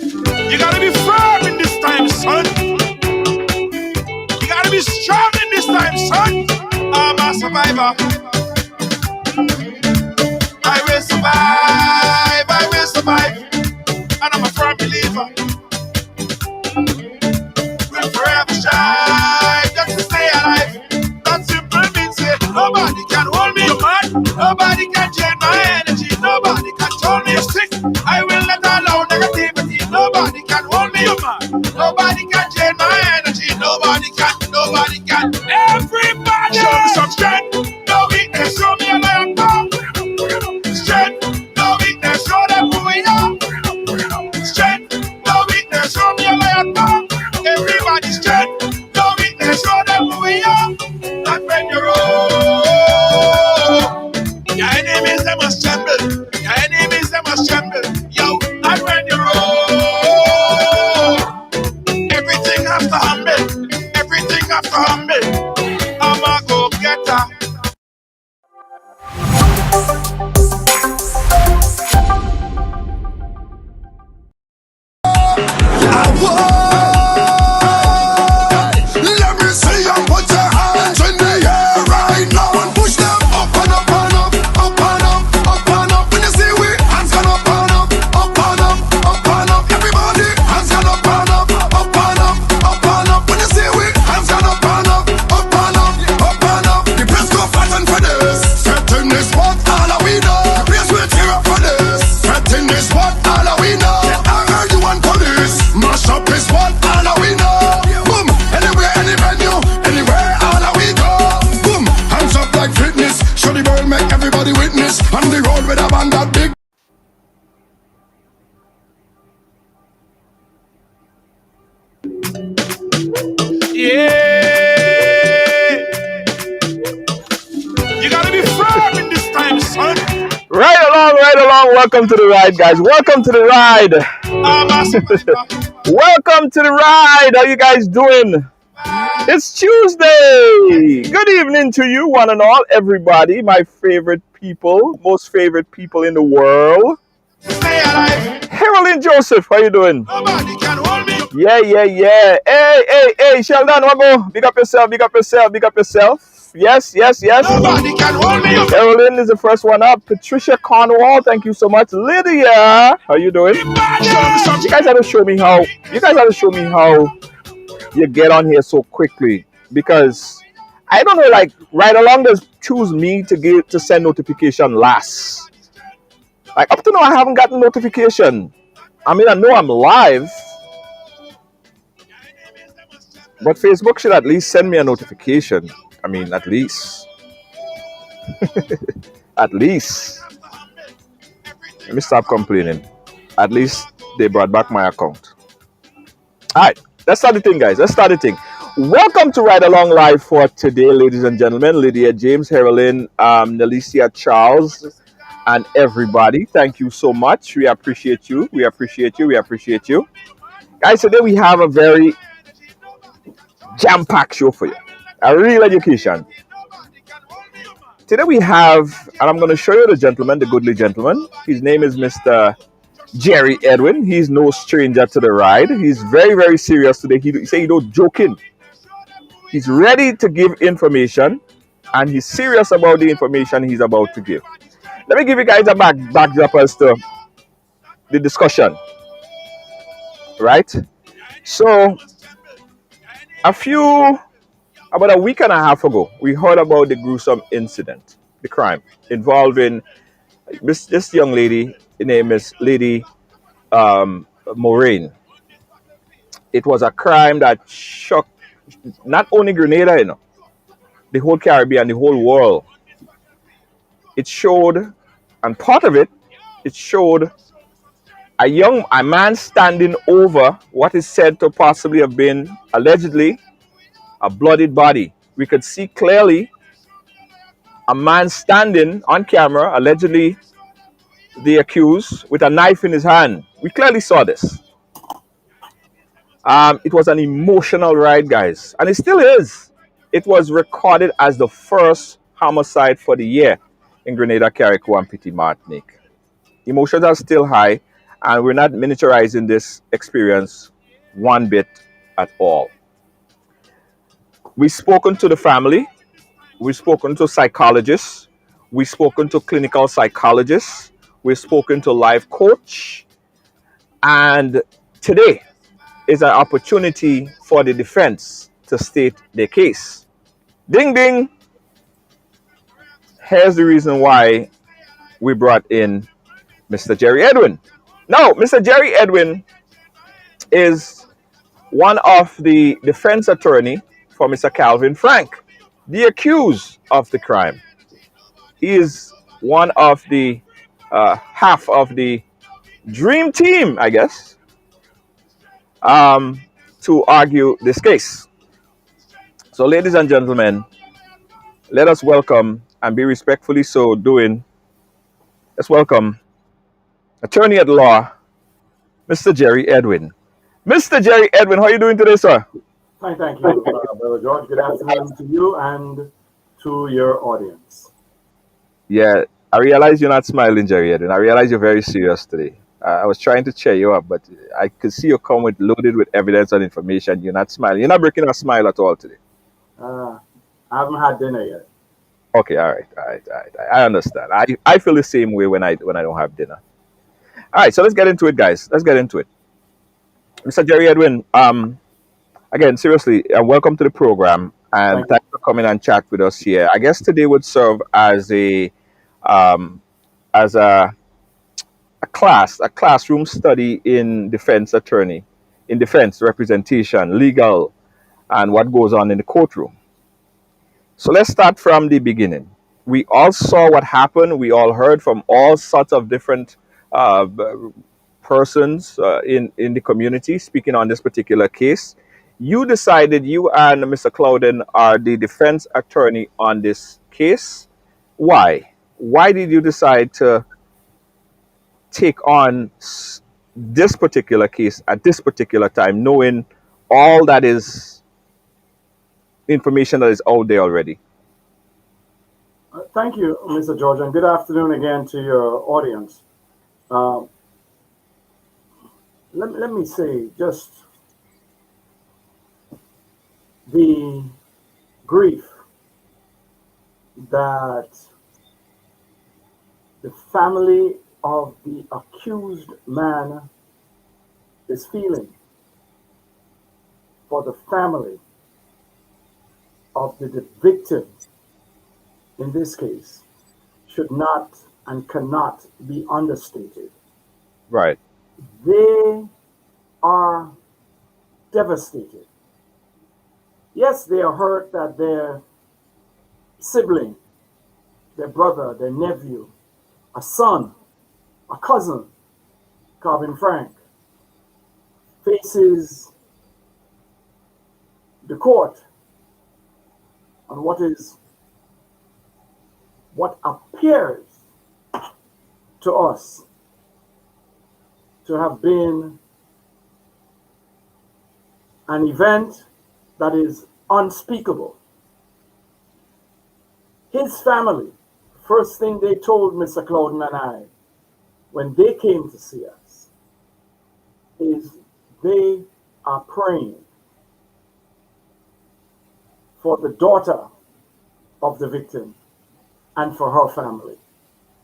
You gotta be firm in this time, son. You gotta be strong in this time, son. I'm a survivor. I will survive. I will survive. And I'm a firm believer. Will forever shine just to stay alive. That simple means it. Nobody can hold me, man. Nobody can drain my energy. Nobody can control me sick. I will not allow negativity. Nobody can hold me, man. Nobody can drain my energy. Nobody can. Nobody can. Everybody show me some strength. No weakness. Show me a lion power. Strength. No weakness. Show them who we are. Strength. No weakness. Show me a lion power. Everybody's strength, no weakness, show them who we are. Not when you roll. Your enemies, they must tremble. Your enemies, they must tremble. Yo, not when you roll. Everything has to humble. Everything has to humble. I'm a go-getter. Welcome to the ride, guys. Welcome to the ride. Welcome to the ride. How you guys doing? It's Tuesday. Good evening to you, one and all, everybody. My favorite people, most favorite people in the world. Harold and Joseph, how you doing? Yeah. Hey, Sheldon, Wago. Big up yourself. Yes. Nobody can hold me. Carolyn is the first one up. Patricia Cornwall, thank you so much. Lydia, how you doing? You guys have to show me how you get on here so quickly, because I don't know, like Ridealong does choose me to send notification last. Like up to now, I haven't gotten notification. I mean, I know I'm live, but Facebook should at least send me a notification. I mean, at least. At least. Let me stop complaining. At least they brought back my account. Alright, let's start the thing, guys. Welcome to Ride Along Live for today, ladies and gentlemen. Lydia James, Herolyn, Nalicia Charles, and everybody. Thank you so much. We appreciate you. Guys, today we have a very jam-packed show for you. A real education. Today we have, and I'm going to show you the gentleman, the goodly gentleman. His name is Mr. Jerry Edwin. He's no stranger to the ride. He's very, very serious today. He say he don't joking. He's ready to give information, and he's serious about the information he's about to give. Let me give you guys a backdrop as to the discussion. Right? So, about a week and a half ago, we heard about the gruesome incident, the crime involving this young lady. Her name is Lady Moraine. It was a crime that shocked not only Grenada, the whole Caribbean, the whole world. It showed, and part of it showed a man standing over what is said to possibly have been, allegedly, a bloodied body. We could see clearly a man standing on camera, allegedly the accused, with a knife in his hand. We clearly saw this. It was an emotional ride, guys, and it still is. It was recorded as the first homicide for the year in Grenada, Carriacou, and Petit Martinique. Emotions are still high, and we're not miniaturizing this experience one bit at all. We've spoken to the family, we've spoken to psychologists, we've spoken to clinical psychologists, we've spoken to life coach, and today is an opportunity for the defense to state their case. Ding ding! Here's the reason why we brought in Mr. Jerry Edwin. Now, Mr. Jerry Edwin is one of the defense attorney for Mr. Calvin Frank, the accused of the crime. He is one of the half of the dream team, I guess, um, to argue this case. So, ladies and gentlemen, let us welcome and be respectfully so doing. Let's welcome attorney at law, Mr. Jerry Edwin. Mr. Jerry Edwin, how are you doing today, sir? Fine, thank you, Brother George. Good afternoon to you and to your audience. Yeah, I realize you're not smiling, Jerry Edwin. I realize you're very serious today. I was trying to cheer you up, but I could see you come with loaded with evidence and information. You're not smiling. You're not breaking a smile at all today. I haven't had dinner yet. Okay, all right. I understand. I feel the same way when I don't have dinner. All right, so let's get into it, guys. Let's get into it. Mr. Jerry Edwin, again, seriously, welcome to the program, and thanks for coming and chat with us here. I guess today would serve as a classroom study in defense representation, legal, and what goes on in the courtroom. So let's start from the beginning. We all saw what happened. We all heard from all sorts of different persons in the community speaking on this particular case. You decided you and Mr. Clouden are the defense attorney on this case. Why? Why did you decide to take on this particular case at this particular time, knowing all that is information that is out there already? Thank you, Mr. George, and good afternoon again to your audience. Let me say just the grief that the family of the accused man is feeling for the family of the victim in this case should not and cannot be understated. Right. They are devastated. Yes, they are hurt that their sibling, their brother, their nephew, a son, a cousin, Calvin Frank, faces the court on what appears to us to have been an event that is unspeakable. His family, first thing they told Mr. Clouden and I when they came to see us is they are praying for the daughter of the victim and for her family.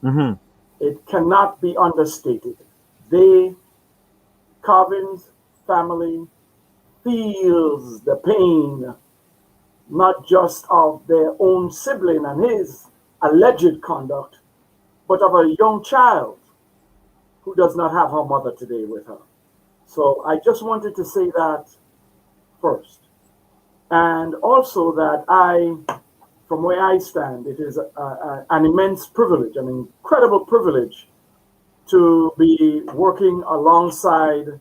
Mm-hmm. It cannot be understated. They, Calvin's family, feels the pain, not just of their own sibling and his alleged conduct, but of a young child who does not have her mother today with her. So I just wanted to say that first. And also that from where I stand, it is an immense privilege, an incredible privilege to be working alongside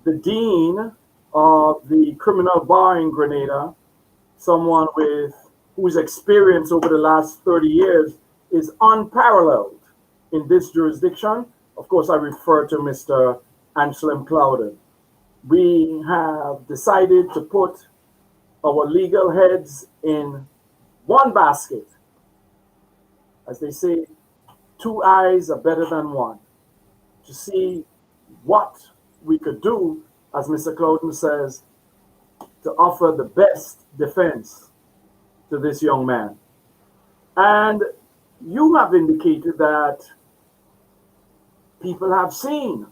the dean of the criminal bar in Grenada, someone whose experience over the last 30 years is unparalleled in this jurisdiction. Of course, I refer to Mr. Anselm Clouden. We have decided to put our legal heads in one basket. As they say, two eyes are better than one. To see what we could do, as Mr. Clouden says, to offer the best defense to this young man. And you have indicated that people have seen,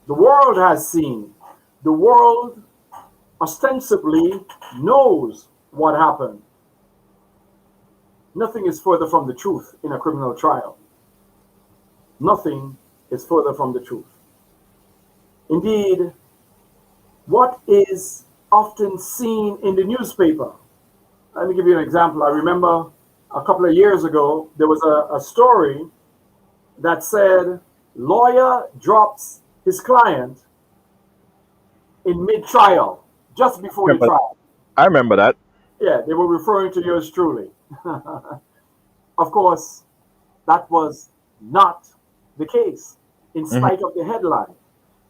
the world has seen, the world ostensibly knows what happened. Nothing is further from the truth in a criminal trial. Nothing is further from the truth. Indeed, what is often seen in the newspaper. Let me give you an example. I remember a couple of years ago, there was a story that said lawyer drops his client in mid-trial, just before the trial. I remember that. Yeah, they were referring to yours truly. Of course, that was not the case, in spite of the headline.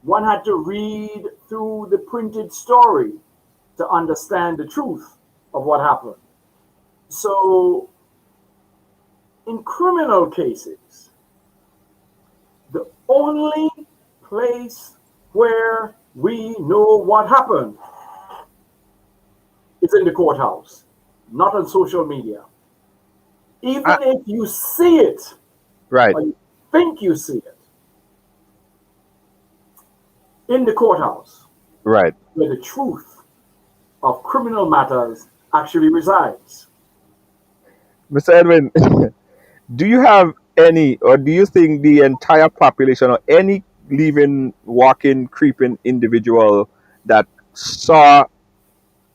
One had to read through the printed story to understand the truth of what happened. So, in criminal cases, the only place where we know what happened is in the courthouse, not on social media. Even if you see it, Right. or you think you see it, in the courthouse, Right. where the truth of criminal matters actually resides. Mr. Edwin, do you have any, or do you think the entire population, or any living, walking, creeping individual that saw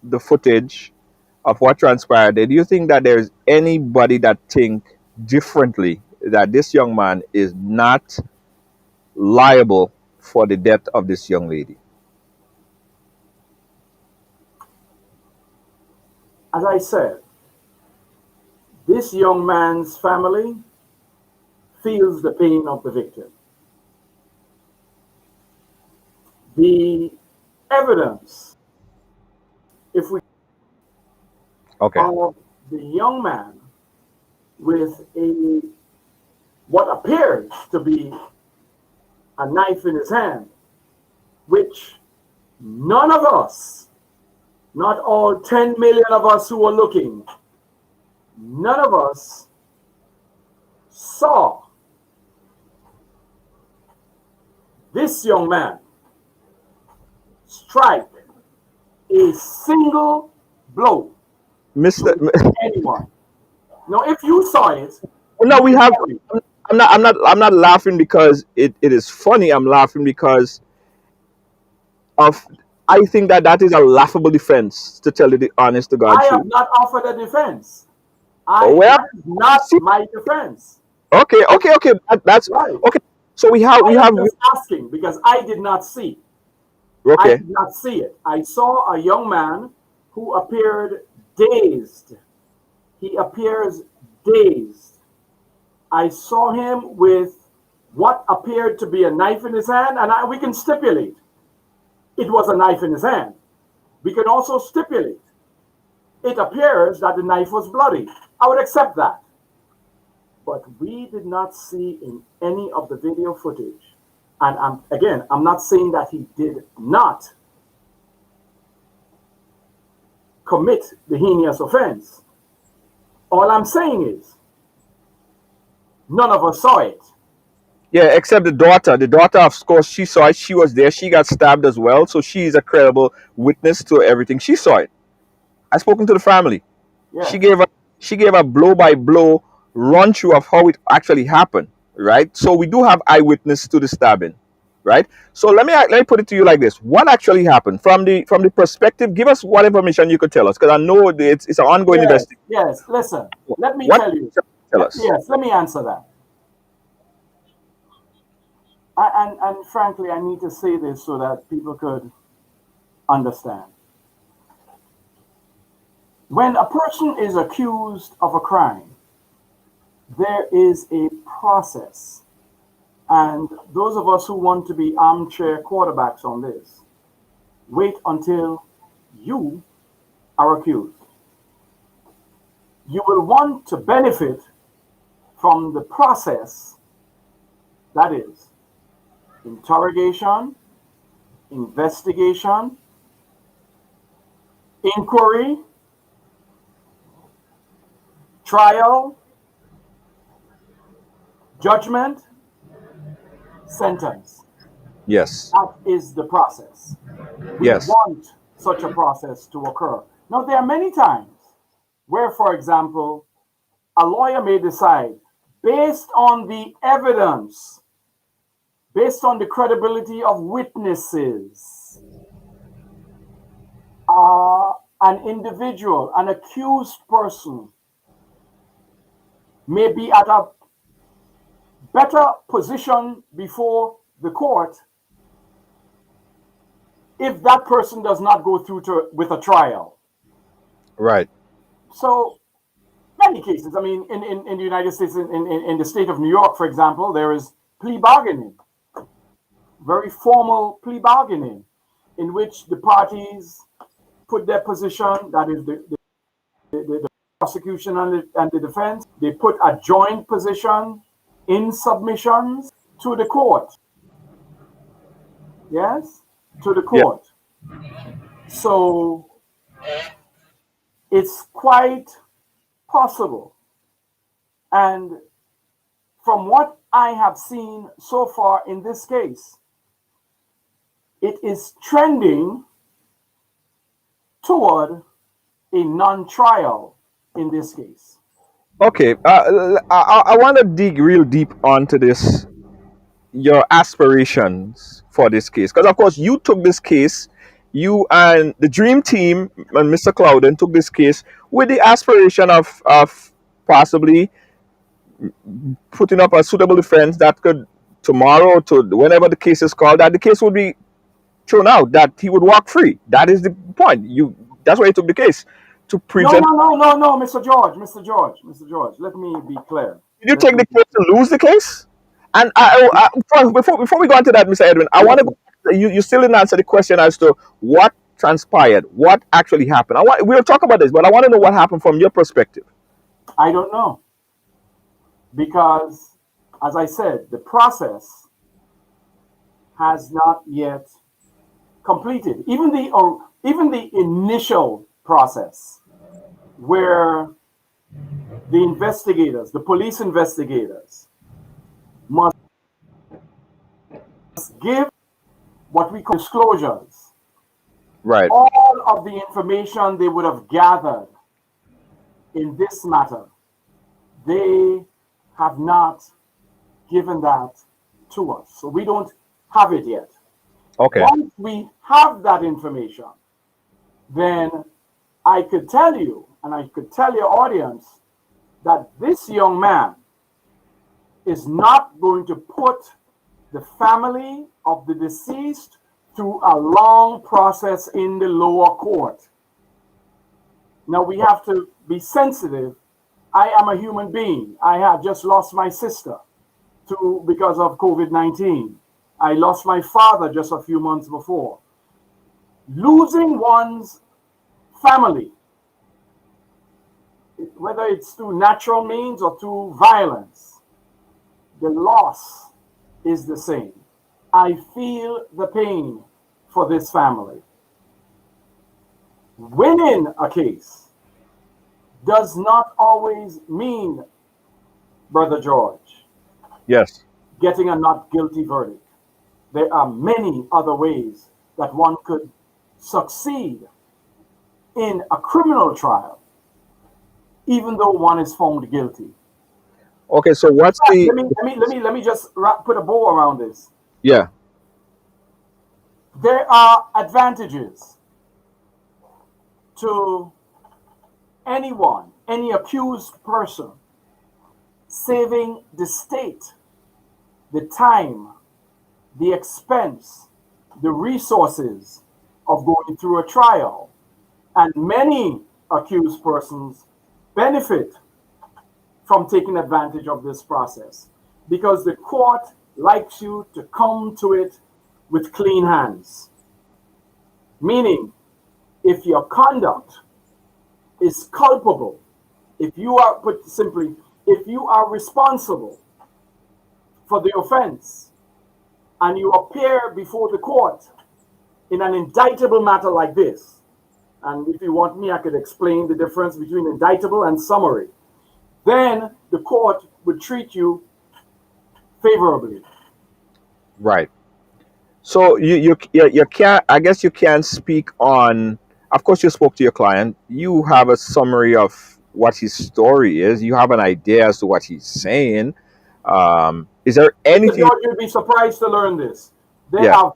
the footage of what transpired there, do you think that there's anybody that think differently, that this young man is not liable for the death of this young lady? As I said, this young man's family feels the pain of the victim. The evidence, if we Okay. of the young man with what appeared to be a knife in his hand, which none of us, not all 10 million of us who were looking, none of us saw this young man strike a single blow Mr. to anyone. Now, if you saw it, No, you we can have. tell me. I'm not laughing because it is funny. I'm laughing because of. I think that that is a laughable defense, to tell you the honest to God I have truth. not offered a defense. Well, That is not see, my defense. okay, okay, okay. That's Right. okay. So we have, I am just asking because I did not see. I okay, did not see it. I saw a young man who appeared dazed. He appears dazed. I saw him with what appeared to be a knife in his hand, and we can stipulate it was a knife in his hand. We can also stipulate it appears that the knife was bloody. I would accept that. But we did not see in any of the video footage, and I'm not saying that he did not commit the heinous offense. All I'm saying is none of us saw it. yeah. Except the daughter. The daughter, of course, she saw it. She was there. She got stabbed as well. So she is a credible witness to everything. She saw it. I spoken to the family. She Yes. gave a blow by blow run through of how it actually happened, right? So we do have eyewitness to the stabbing, right? So let me put it to you like this: what actually happened from the perspective? Give us what information you could tell us, because I know it's an ongoing Yes. investigation. Yes. Listen, let me What tell you. tell us? Yes, let me answer that. And frankly, I need to say this so that people could understand. When a person is accused of a crime, there is a process. And those of us who want to be armchair quarterbacks on this, wait until you are accused. You will want to benefit from the process, that is, interrogation, investigation, inquiry, trial, judgment, sentence. Yes. That is the process. We Yes. want such a process to occur. Now, there are many times where, for example, a lawyer may decide, based on the evidence, based on the credibility of witnesses, an individual, an accused person, may be at a better position before the court if that person does not go through with a trial. Right. So, many cases, I mean, in the United States, in the state of New York, for example, there is plea bargaining, very formal plea bargaining, in which the parties put their position, that is the prosecution and the defense, they put a joint position in submissions to the court. Yes? To the Yeah. court. So it's quite possible. And from what I have seen so far in this case, it is trending toward a non-trial in this case. Okay. I want to dig real deep onto this, your aspirations for this case, because of course you took this case, you and the dream team and Mr. Clouden took this case with the aspiration of possibly putting up a suitable defense that could tomorrow to whenever the case is called, that the case would be thrown out, that he would walk free. That is the point. That's why you took the case to No, present. no, Mr. George, Mr. George. Let me be clear. Did you Let take me the be case to lose the case? And before we go into that, Mr. Edwin, I want to go. You still didn't answer the question as to what transpired, what actually happened. We'll talk about this, but I want to know what happened from your perspective. I don't know. Because, as I said, the process has not yet completed. Even the initial process, where the investigators, the police investigators, must give what we call disclosures, Right. all of the information they would have gathered in this matter. They have not given that to us. So we don't have it yet. Okay. Once we have that information, then I could tell you, and I could tell your audience, that this young man is not going to put the family of the deceased through a long process in the lower court. Now, we have to be sensitive. I am a human being. I have just lost my sister because of COVID-19. I lost my father just a few months before. Losing one's family, whether it's through natural means or through violence, the loss is the same. I feel the pain for this family. Winning a case does not always mean, Brother George, Yes. getting a not guilty verdict. There are many other ways that one could succeed in a criminal trial, even though one is found guilty. Okay. So what's the? Let me just put a bow around this. Yeah. There are advantages to anyone, any accused person, saving the state the time, the expense, the resources of going through a trial. And many accused persons benefit from taking advantage of this process because the court likes you to come to it with clean hands. Meaning, if your conduct is culpable, if you are, put simply, if you are responsible for the offense and you appear before the court in an indictable matter like this, and if you want me, I could explain the difference between indictable and summary, then the court would treat you favorably. Right. So you can't. I guess you can't speak on. Of course, you spoke to your client. You have a summary of what his story is. You have an idea as to what he's saying. Is there Mr. anything? George, you'd be surprised to learn this. Yeah.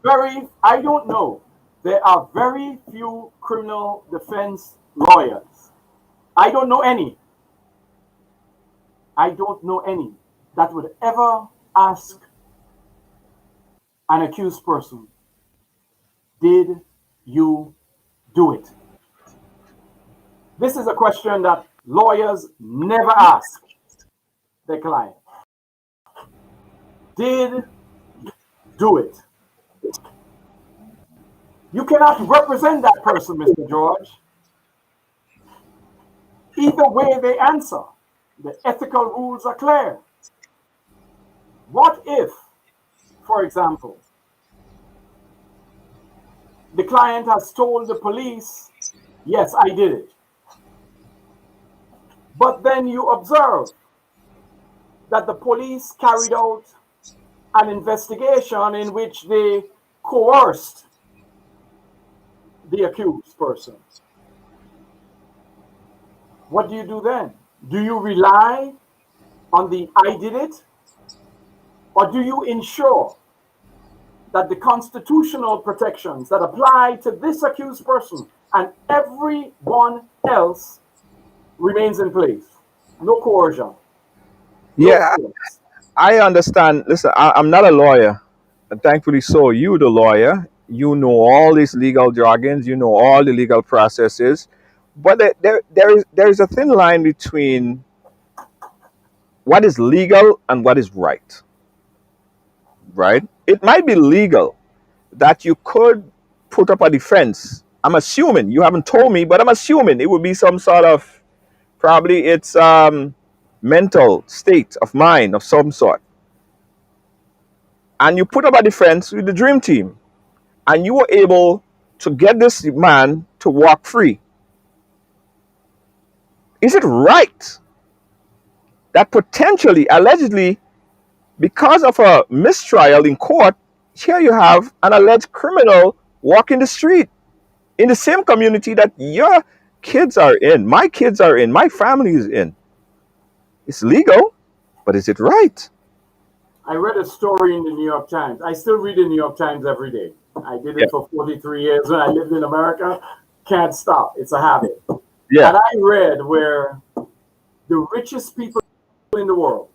I don't know, there are very few criminal defense lawyers. I don't know any. I don't know any that would ever ask an accused person, did you do it? This is a question that lawyers never ask their client. Did you do it? You cannot represent that person, Mr. George. Either way they answer, the ethical rules are clear. What if, for example, the client has told the police, yes, I did it. But then you observe that the police carried out an investigation in which they coerced the accused person. What do you do then? Do you rely on the I did it? Or do you ensure that the constitutional protections that apply to this accused person and everyone else remains in place? No coercion. No Yeah, force. I understand. Listen, I'm not a lawyer, and thankfully so. You, the lawyer, you know all these legal jargons. You know all the legal processes. But there is a thin line between what is legal and what is right. Right? It might be legal that you could put up a defense. I'm assuming you haven't told me, but I'm assuming it would be some sort of probably it's mental state of mind of some sort, and you put up a defense with the dream team, and you were able to get this man to walk free. Is it right that potentially, allegedly, because of a mistrial in court, here you have an alleged criminal walking the street in the same community that your kids are in, my kids are in, my family is in? It's legal, but is it right? I read a story in the New York Times. I still read the New York Times every day. I did Yeah, it for 43 years when I lived in America. Can't stop. It's a habit. yeah, And I read where the richest people in the world,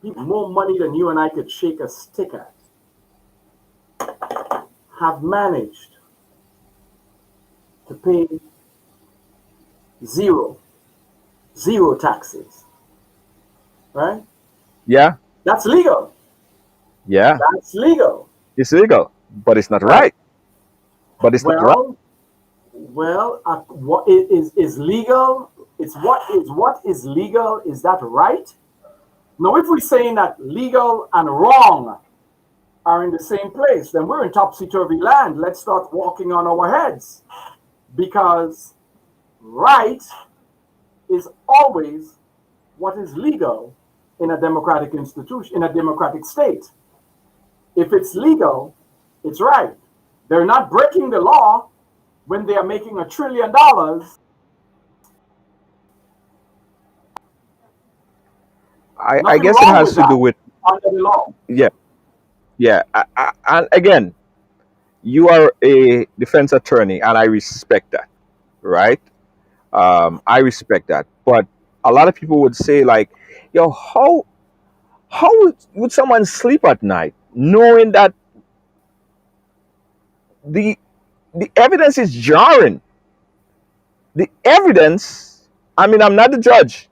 people more money than you and I could shake a stick at, have managed to pay zero taxes. Right? yeah, That's legal. yeah. That's legal. It's legal, but it's not Right? right. But it's not right. What is legal? It's what is legal. Is that right? Now, if we're saying that legal and wrong are in the same place, then we're in topsy-turvy land. Let's start walking on our heads, because right is always what is legal in a democratic institution, in a democratic state. If it's legal, it's right. They're not breaking the law when they are making $1 trillion. I Nothing guess it wrong has with to do that with, under the law. yeah, yeah. And again, you are a defense attorney, and I respect that, right? I respect that. But a lot of people would say, like, yo, how would someone sleep at night knowing that the the evidence is jarring? The evidence. I mean, I'm not the judge.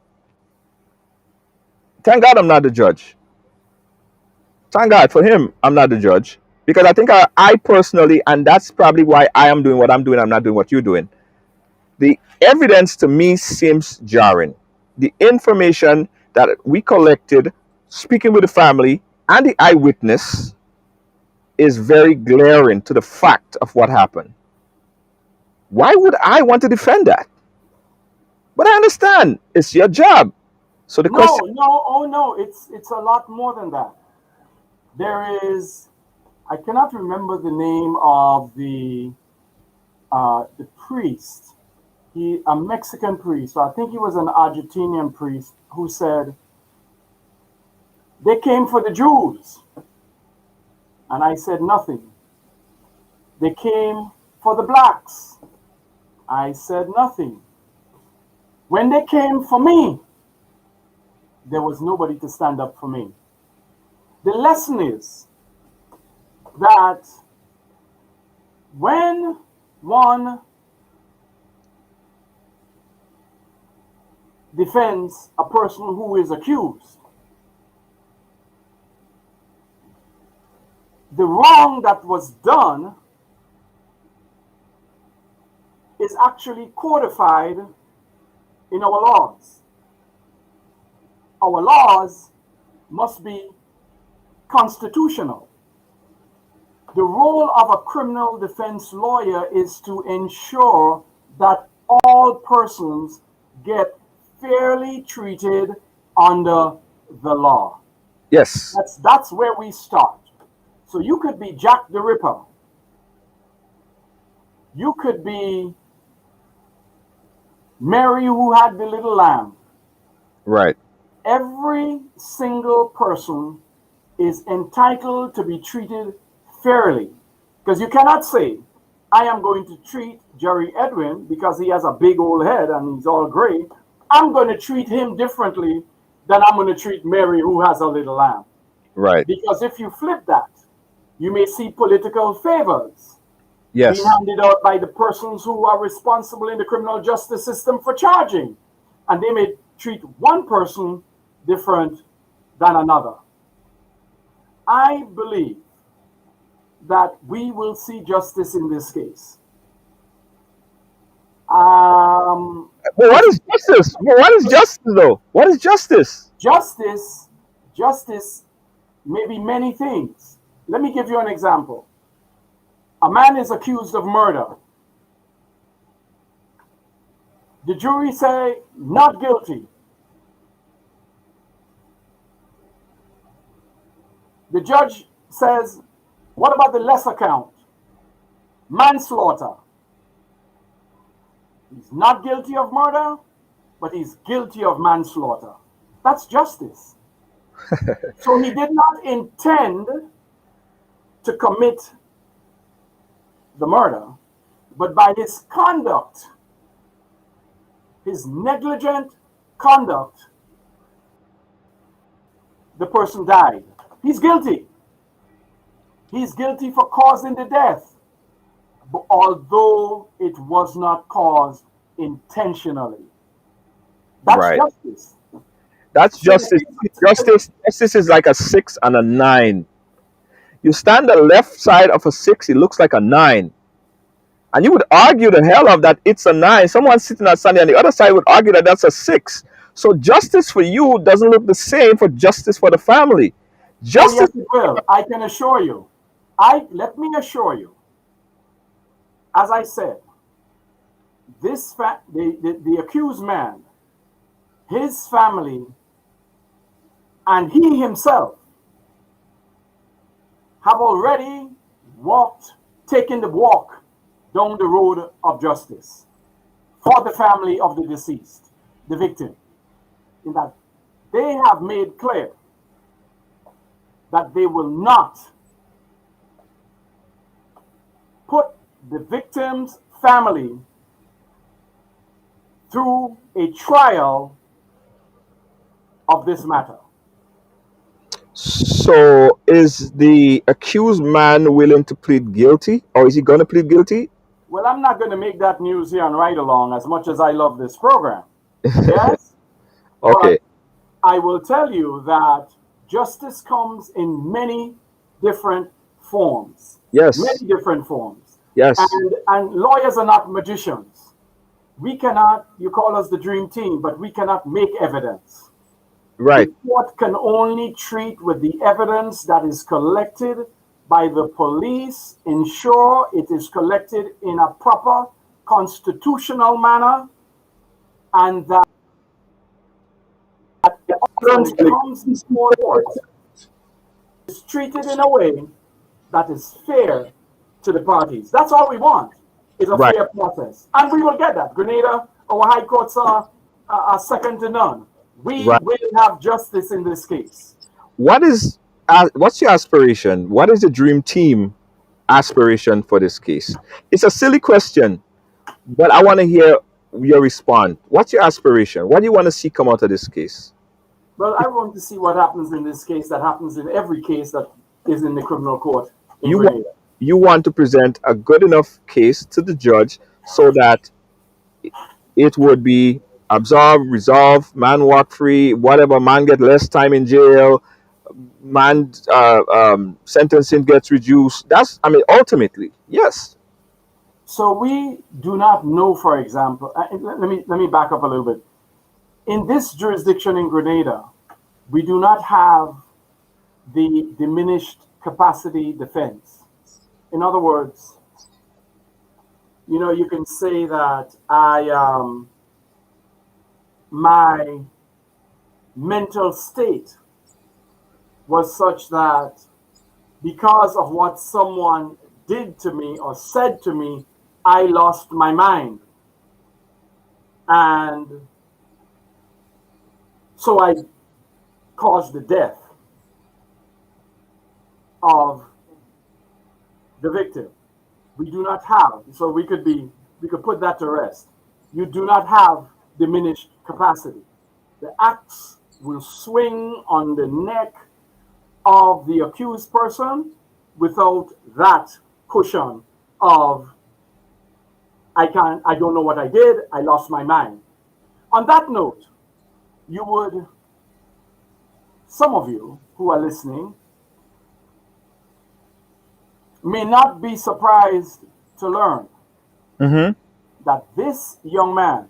Thank God I'm not the judge. Thank God for him, I'm not the judge. Because I think I personally, and that's probably why I am doing what I'm doing, I'm not doing what you're doing. The evidence to me seems jarring. The information that we collected, speaking with the family and the eyewitness, is very glaring to the fact of what happened. Why would I want to defend that? But I understand it's your job. So the No, question, no, oh no, it's a lot more than that. There is, I cannot remember the name of the priest. He a Mexican priest. I think he was an Argentinian priest who said they came for the Jews, and I said nothing. They came for the blacks. I said nothing. When they came for me, there was nobody to stand up for me. The lesson is that when one defends a person who is accused, the wrong that was done is actually codified in our laws. Our laws must be constitutional. The role of a criminal defense lawyer is to ensure that all persons get fairly treated under the law. yes, That's where we start. So you could be Jack the Ripper. You could be Mary who had the little lamb. right, Every single person is entitled to be treated fairly. Because you cannot say, I am going to treat Jerry Edwin because he has a big old head and he's all gray. I'm going to treat him differently than I'm going to treat Mary who has a little lamb. right, Because if you flip that, you may see political favors yes, being handed out by the persons who are responsible in the criminal justice system for charging. And they may treat one person different than another. I believe that we will see justice in this case. But what is justice? But what is justice, though? What is justice? Justice may be many things. Let me give you an example. A man is accused of murder. The jury say not guilty. The judge says, what about the lesser count? Manslaughter. He's not guilty of murder, but he's guilty of manslaughter. That's justice. So he did not intend to commit the murder, but by his conduct, his negligent conduct, the person died. He's guilty. He's guilty for causing the death, but although it was not caused intentionally. That's Right. justice. That's justice. Justice is like a 6 and a 9. You stand the left side of a 6, it looks like a 9. And you would argue the hell of that it's a 9. Someone sitting standing on the other side would argue that that's a 6. So justice for you doesn't look the same for justice for the family. Oh, Justice, yes, it will. I can assure you. Let me assure you. As I said, the accused man, his family, and he himself have already taken the walk down the road of justice for the family of the deceased, the victim. In that they have made clear that they will not put the victim's family through a trial of this matter. so is the accused man willing to plead guilty, or is he going to plead guilty? Well, I'm not going to make that news here on Ridealong as much as I love this program. Yes? Okay. But I will tell you that justice comes in many different forms. Yes. Many different forms. Yes. And lawyers are not magicians. We cannot, you call us the dream team, but we cannot make evidence. Right. The court can only treat with the evidence that is collected by the police, ensure it is collected in a proper constitutional manner, and that evidence comes before court is treated in a way that is fair to the parties. That's all we want, is a Right. fair process. And we will get that. Grenada, our high courts are second to none. We Right. will have justice in this case. What's your aspiration? What is the dream team aspiration for this case? It's a silly question, but I want to hear your response. What's your aspiration? What do you want to see come out of this case? Well, I want to see what happens in this case that happens in every case that is in the criminal court in You want, Grenada. you want to present a good enough case to the judge so that it would be absolved, resolved, man walk free, whatever, man get less time in jail, man sentencing gets reduced. That's, I mean, ultimately, yes. So we do not know, for example, let me back up a little bit. In this jurisdiction in Grenada, we do not have the diminished capacity defense. In other words, you can say that my mental state was such that because of what someone did to me or said to me, I lost my mind. And so I caused the death of the victim. We do not have, so we could put that to rest. You do not have diminished capacity. The axe will swing on the neck of the accused person without that cushion of I don't know what I did, I lost my mind. On that note, some of you who are listening may not be surprised to learn Mm-hmm. that this young man,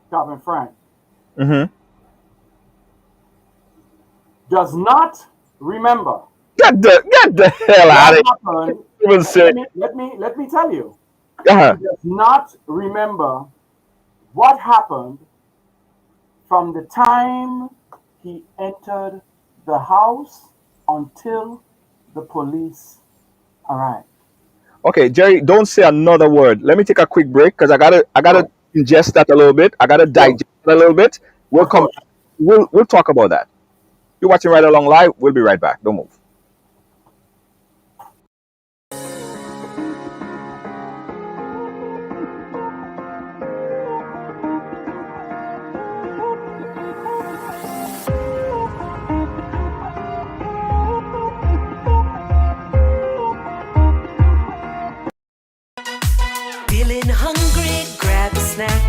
Calvin Frank, Mm-hmm. does not remember Get the hell out what of happened. here. Even say, Let me tell you. uh-huh. He does not remember what happened from the time he entered the house until the police arrived. Okay, Jerry, don't say another word. Let me take a quick break because I gotta Sure, ingest that a little bit. I gotta sure, digest it a little bit. We'll of come. course. We'll talk about that. You're watching Right Along Live. We'll be right back. Don't move. Feeling hungry, grab a snack.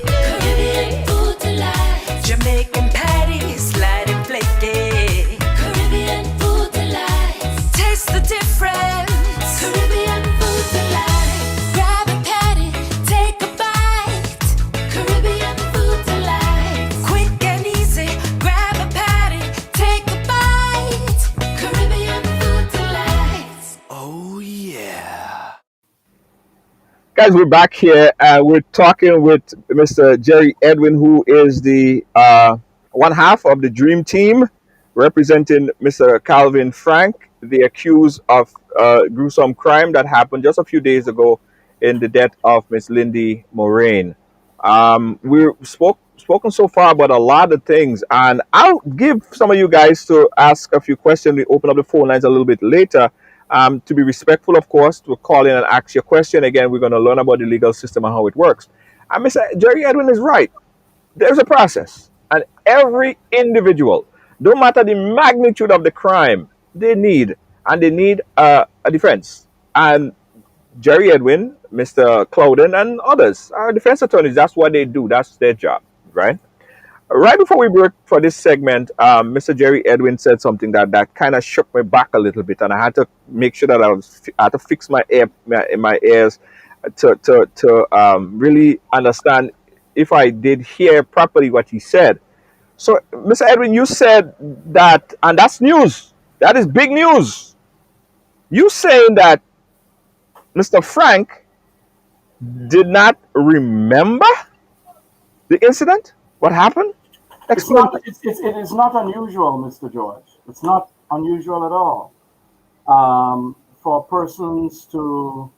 Caribbean food delight. Jamaican patties, light and flaky. Caribbean food delight. Taste the difference. Caribbean food delight. Grab a patty, take a bite. Caribbean food delight. Quick and easy, grab a patty, take a bite. Caribbean food delight. Oh yeah. Guys, we're back here. We're talking with Mr. Jerry Edwin, who is the one half of the Dream Team, representing Mr. Calvin Frank, the accused of gruesome crime that happened just a few days ago in the death of Miss Lindy Moraine. We've spoken so far about a lot of things, and I'll give some of you guys to ask a few questions. We open up the phone lines a little bit later. To be respectful, of course, to call in and ask your question. Again, we're going to learn about the legal system and how it works. And Mr. Jerry Edwin is right. There's a process, and every individual, no matter the magnitude of the crime, they need a defense. And Jerry Edwin, Mr. Clouden, and others are defense attorneys. That's what they do. That's their job, right? Right before we break for this segment, Mr. Jerry Edwin said something that kind of shook me back a little bit, and I had to make sure that I had to fix my ears to really understand if I did hear properly what he said. So, Mr. Edwin, you said that, and that's news. That is big news. You saying that Mr. Frank did not remember the incident? What happened? It's Explain, not. please. It is not unusual, Mr. George. It's not unusual at all for persons to,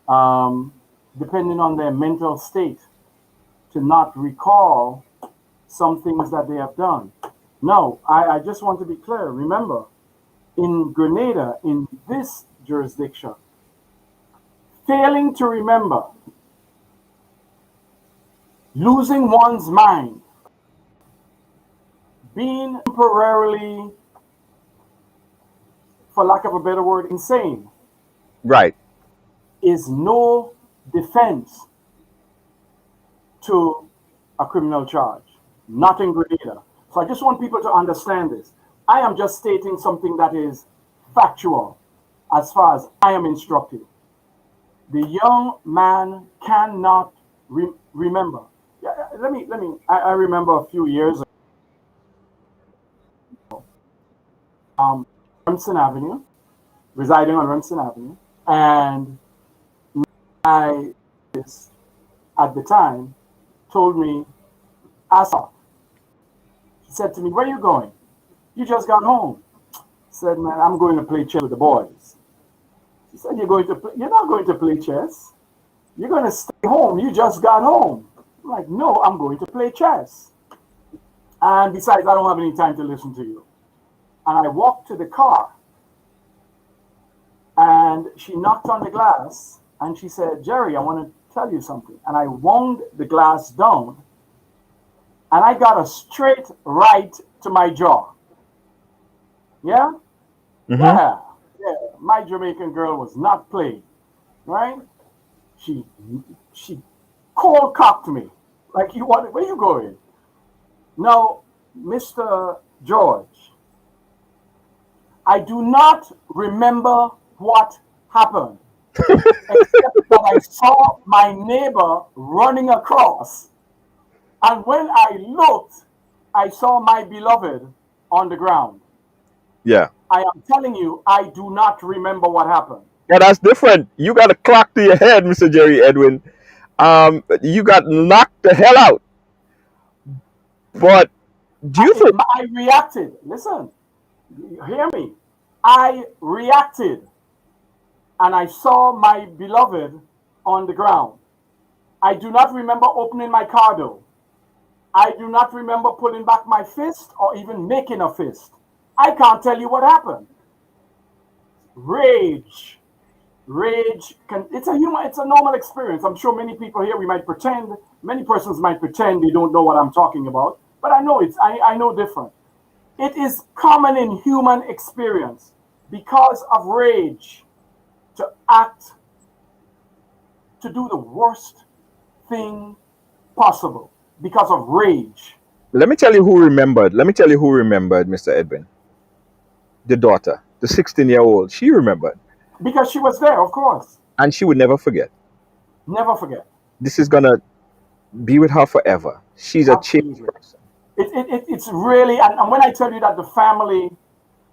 um, depending on their mental state, to not recall some things that they have done. No, I just want to be clear. Remember, in Grenada, in this jurisdiction, failing to remember, losing one's mind, being temporarily, for lack of a better word, insane, Right. is no defense to a criminal charge, not in Grenada. So I just want people to understand this. I am just stating something that is factual as far as I am instructed. The young man cannot remember. Yeah, I remember a few years ago, Remsen Avenue, residing on Remsen Avenue, and I, at the time, told me, Asa, he said to me, where are you going? You just got home. I said, man, I'm going to play chess with the boys. He said, you're not going to play chess. You're going to stay home. You just got home. I'm like, no, I'm going to play chess. And besides, I don't have any time to listen to you. And I walked to the car. And she knocked on the glass. And she said, Jerry, I want to tell you something. And I wound the glass down. And I got a straight right to my jaw. Yeah? Mm-hmm. Yeah. My Jamaican girl was not playing. Right? She cold cocked me. Like, where you going? Now, Mr. George, I do not remember what happened, except that I saw my neighbor running across. And when I looked, I saw my beloved on the ground. Yeah. I am telling you, I do not remember what happened. Yeah, that's different. You got a clock to your head, Mr. Jerry Edwin. You got knocked the hell out. But do you think? I reacted. Listen, hear me. I reacted and I saw my beloved on the ground. I do not remember opening my car door. I do not remember pulling back my fist or even making a fist. I can't tell you what happened. Rage. It's a normal experience. I'm sure many people here, many persons might pretend they don't know what I'm talking about, but I know different. It is common in human experience because of rage to act, to do the worst thing possible because of rage. Let me tell you who remembered. Let me tell you who remembered, Mr. Edwin. The daughter, the 16-year-old. She remembered. Because she was there, of course. And she would never forget. Never forget. This is going to be with her forever. She's a changed Absolutely. person. It's really, and when I tell you that the family,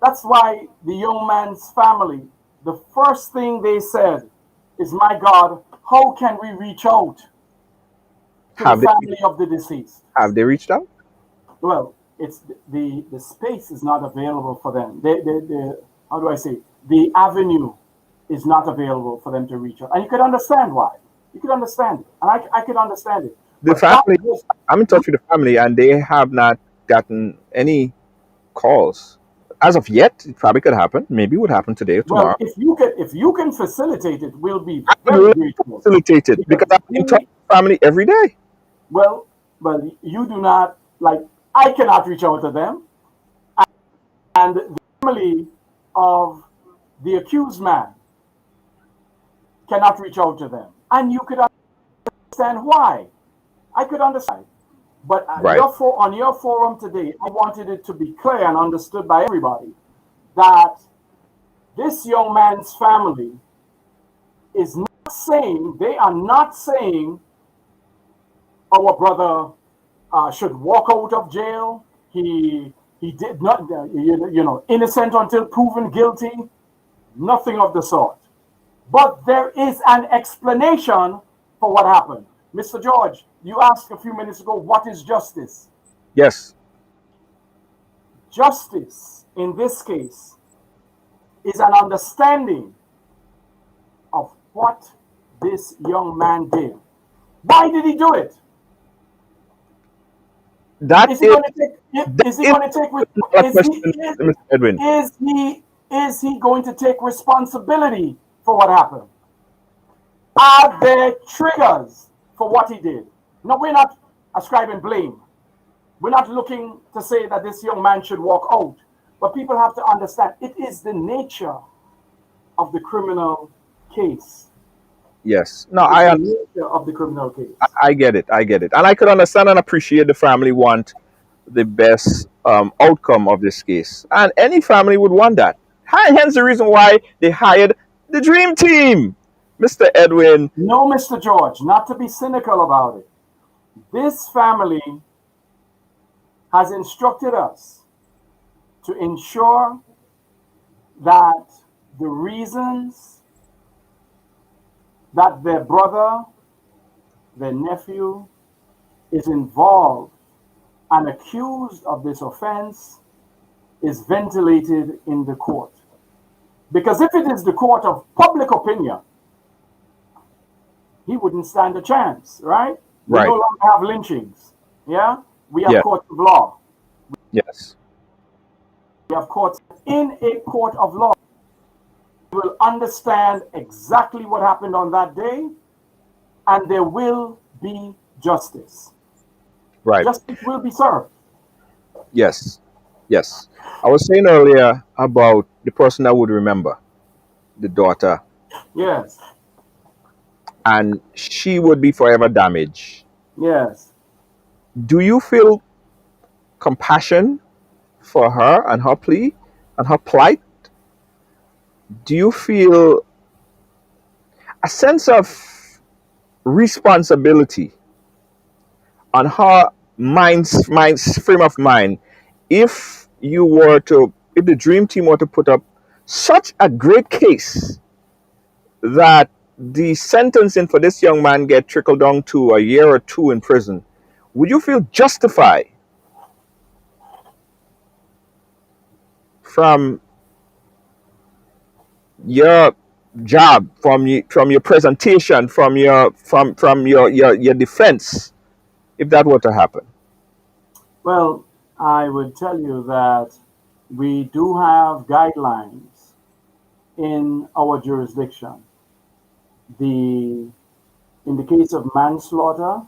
that's why the young man's family, the first thing they said is, my God, how can we reach out to Have the they, family of the deceased? have they reached out? Well, it's the space is not available for them. How do I say? The avenue is not available for them to reach out. And you could understand why. You could understand it. And I could understand it. The But that family, was, I'm in touch with the family and they have not gotten any calls. As of yet, it probably could happen. Maybe it would happen today or well, tomorrow. if you can facilitate it, we'll be I very will grateful. facilitate it Because because I'm in touch with the family every day. well, you do not, like, I cannot reach out to them. And the family of the accused man cannot reach out to them. And you could understand why. I could understand. But Right. on your forum today, I wanted it to be clear and understood by everybody that this young man's family is not saying, they are not saying our brother should walk out of jail. He He did not, innocent until proven guilty, nothing of the sort. But there is an explanation for what happened. Mr. George, you asked a few minutes ago, what is justice? Yes. Justice, in this case, is an understanding of what this young man did. Why did he do it? That Is he going to take? Is he going to take? a question, Mr. Edwin. Is he going to take responsibility for what happened? Are there triggers for what he did? No, we're not ascribing blame. We're not looking to say that this young man should walk out. But people have to understand it is the nature of the criminal case. Yes. No, It's the nature of the criminal case. I get it. I get it. And I could understand and appreciate the family want the best outcome of this case. And any family would want that. Hence the reason why they hired the dream team. Mr. Edwin. No, Mr. George, not to be cynical about it. This family has instructed us to ensure that the reasons that their brother, their nephew, is involved and accused of this offense is ventilated in the court. Because if it is the court of public opinion, he wouldn't stand a chance, right? We Right. no longer have lynchings. Yeah? We have Yeah. courts of law. Yes. We have courts. In a court of law, you will understand exactly what happened on that day, and there will be justice. Right. Justice will be served. Yes. Yes. I was saying earlier about the person I would remember, the daughter, Yes. and she would be forever damaged. Yes. Do you feel compassion for her and her plea and her plight? Do you feel a sense of responsibility on her mind's frame of mind if the dream team were to put up such a great case that the sentencing for this young man get trickled down to a year or two in prison? Would you feel justified from your job, from your presentation, from your defense, if that were to happen? Well, I would tell you that we do have guidelines in our jurisdiction. In the case of manslaughter,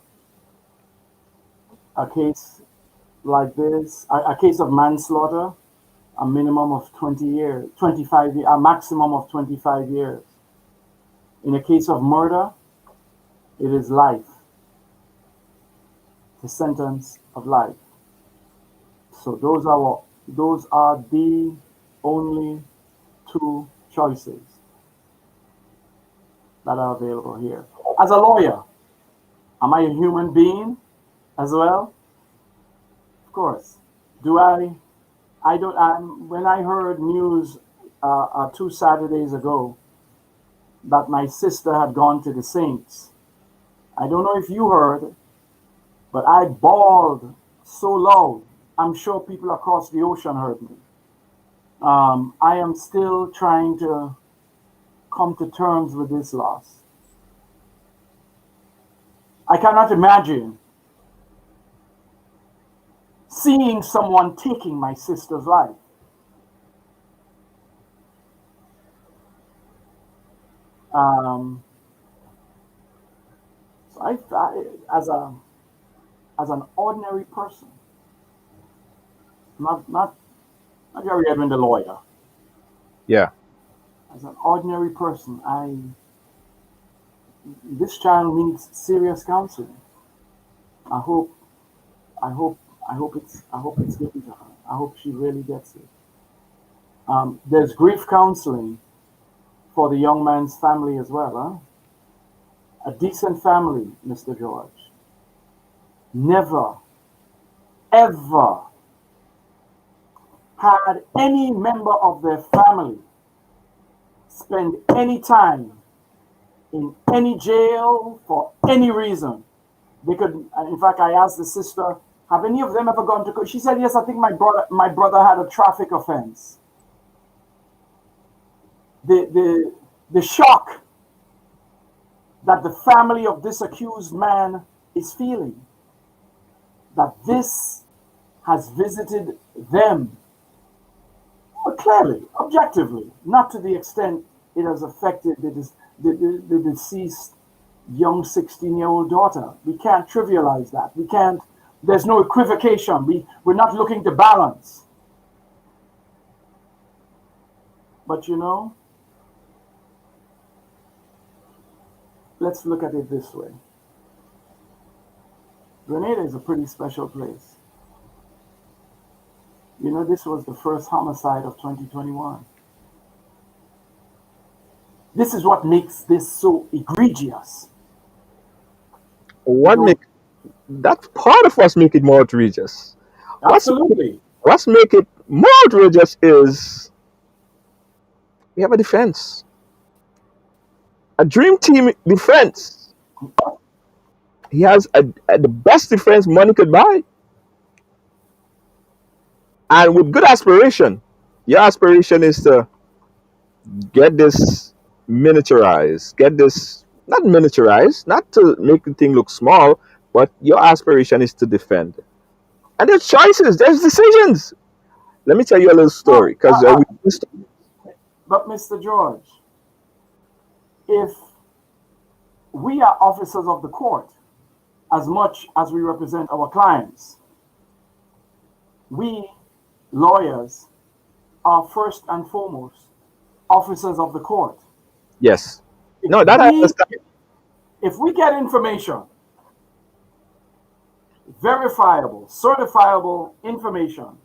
a case like this, a case of manslaughter, a minimum of 20 years, 25 years, a maximum of 25 years. In a case of murder, it is life, the sentence of life. So those are the only two choices that are available here. As a lawyer, am I a human being as well? Of course. Do I don't. When I heard news 2 Saturdays ago that my sister had gone to the Saints, I don't know if you heard, but I bawled so loud. I'm sure people across the ocean heard me. I am still trying to come to terms with this loss. I cannot imagine seeing someone taking my sister's life. So as an ordinary person, not Jerry Edwin the lawyer. Yeah. As an ordinary person, this child needs serious counseling. I hope it's given to her. I hope she really gets it. There's grief counseling for the young man's family as well. Huh? A decent family, Mr. George, never, ever had any member of their family spend any time in any jail for any reason, they could. In fact, I asked the sister, "Have any of them ever gone to court?" She said, "Yes, I think my brother had a traffic offense." The shock that the family of this accused man is feeling, that this has visited them, but clearly, objectively, not to the extent it has affected the deceased young 16-year-old daughter. We can't trivialize that. We can't, there's no equivocation. We're not looking to balance. But you know, let's look at it this way. Grenada is a pretty special place. You know, this was the first homicide of 2021. This is what makes this so egregious. What make That's part of what's make it more outrageous. Absolutely. What's make it more outrageous is we have a defense, a dream team defense. He has the best defense money could buy, and with good aspiration. Your aspiration is to get this miniaturized, get this not miniaturized, not to make the thing look small, but your aspiration is to defend. And there's choices, there's decisions. Let me tell you a little story, because But Mr. George, if we are officers of the court, as much as we represent our clients, we lawyers are first and foremost officers of the court. yes, no, that I understand. If we get information, verifiable, certifiable information,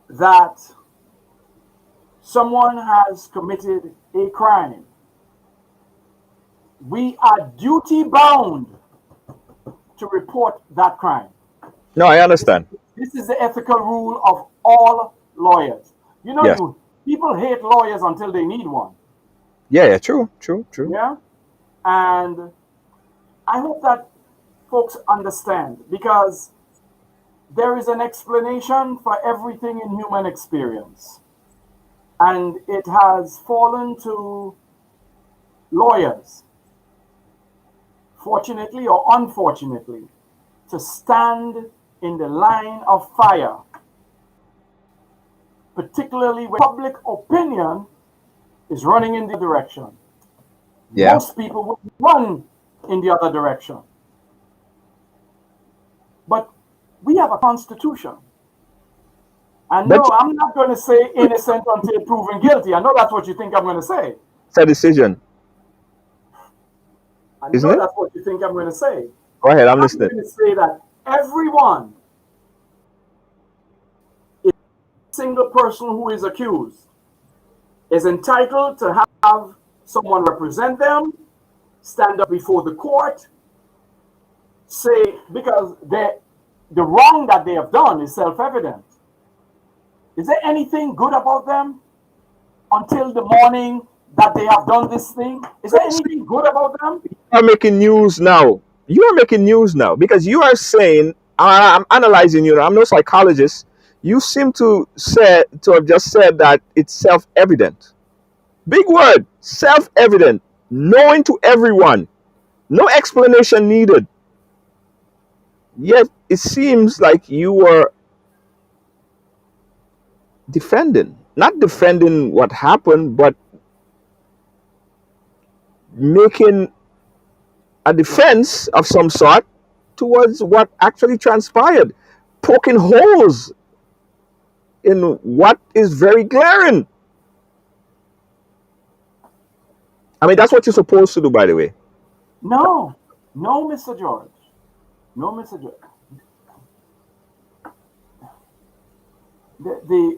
that someone has committed a crime, we are duty bound to report that crime. No, I understand. This is the ethical rule of all lawyers. You know, Yes. People hate lawyers until they need one. Yeah, true. Yeah? And I hope that folks understand, because there is an explanation for everything in human experience. And it has fallen to lawyers, fortunately or unfortunately, to stand in the line of fire, particularly when public opinion is running in the direction. Yeah. Most people will run in the other direction. But we have a constitution. And no, I'm not going to say innocent until proven guilty. I know that's what you think I'm going to say. It's a decision. I Isn't know it? that's what you think I'm going to say. Go ahead, I'm I'm listening. going to say that everyone, a single person who is accused, is entitled to have someone represent them, stand up before the court, say, because the wrong that they have done is self-evident. Is there anything good about them until the morning that they have done this thing? Is there anything good about them? You are making news now. You are making news now because you are saying, I'm analyzing you. I'm no psychologist. You seem to have just said that it's self-evident. Big word, self-evident, known to everyone, no explanation needed. Yet it seems like you were not defending what happened, but making a defense of some sort towards what actually transpired, poking holes in what is very glaring. I mean, that's what you're supposed to do, by the way. No, Mr. George. No, Mr. George.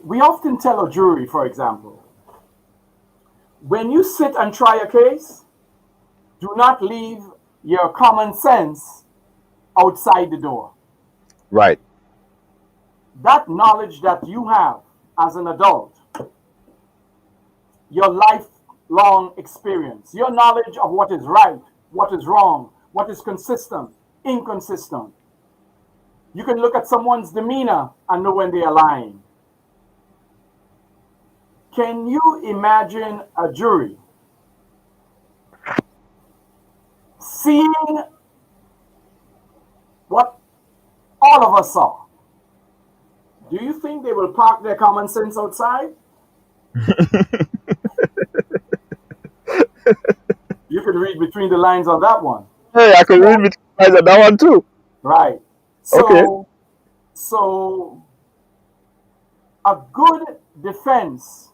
We often tell a jury, for example, when you sit and try a case, do not leave your common sense outside the door. Right. that knowledge that you have as an adult, your lifelong experience, your knowledge of what is right, what is wrong, what is consistent, inconsistent. You can look at someone's demeanor and know when they are lying. Can you imagine a jury seeing what all of us saw? Do you think they will park their common sense outside? You could read between the lines on that one. Hey, I can read between the lines on that one too. Right. Okay. So a good defense,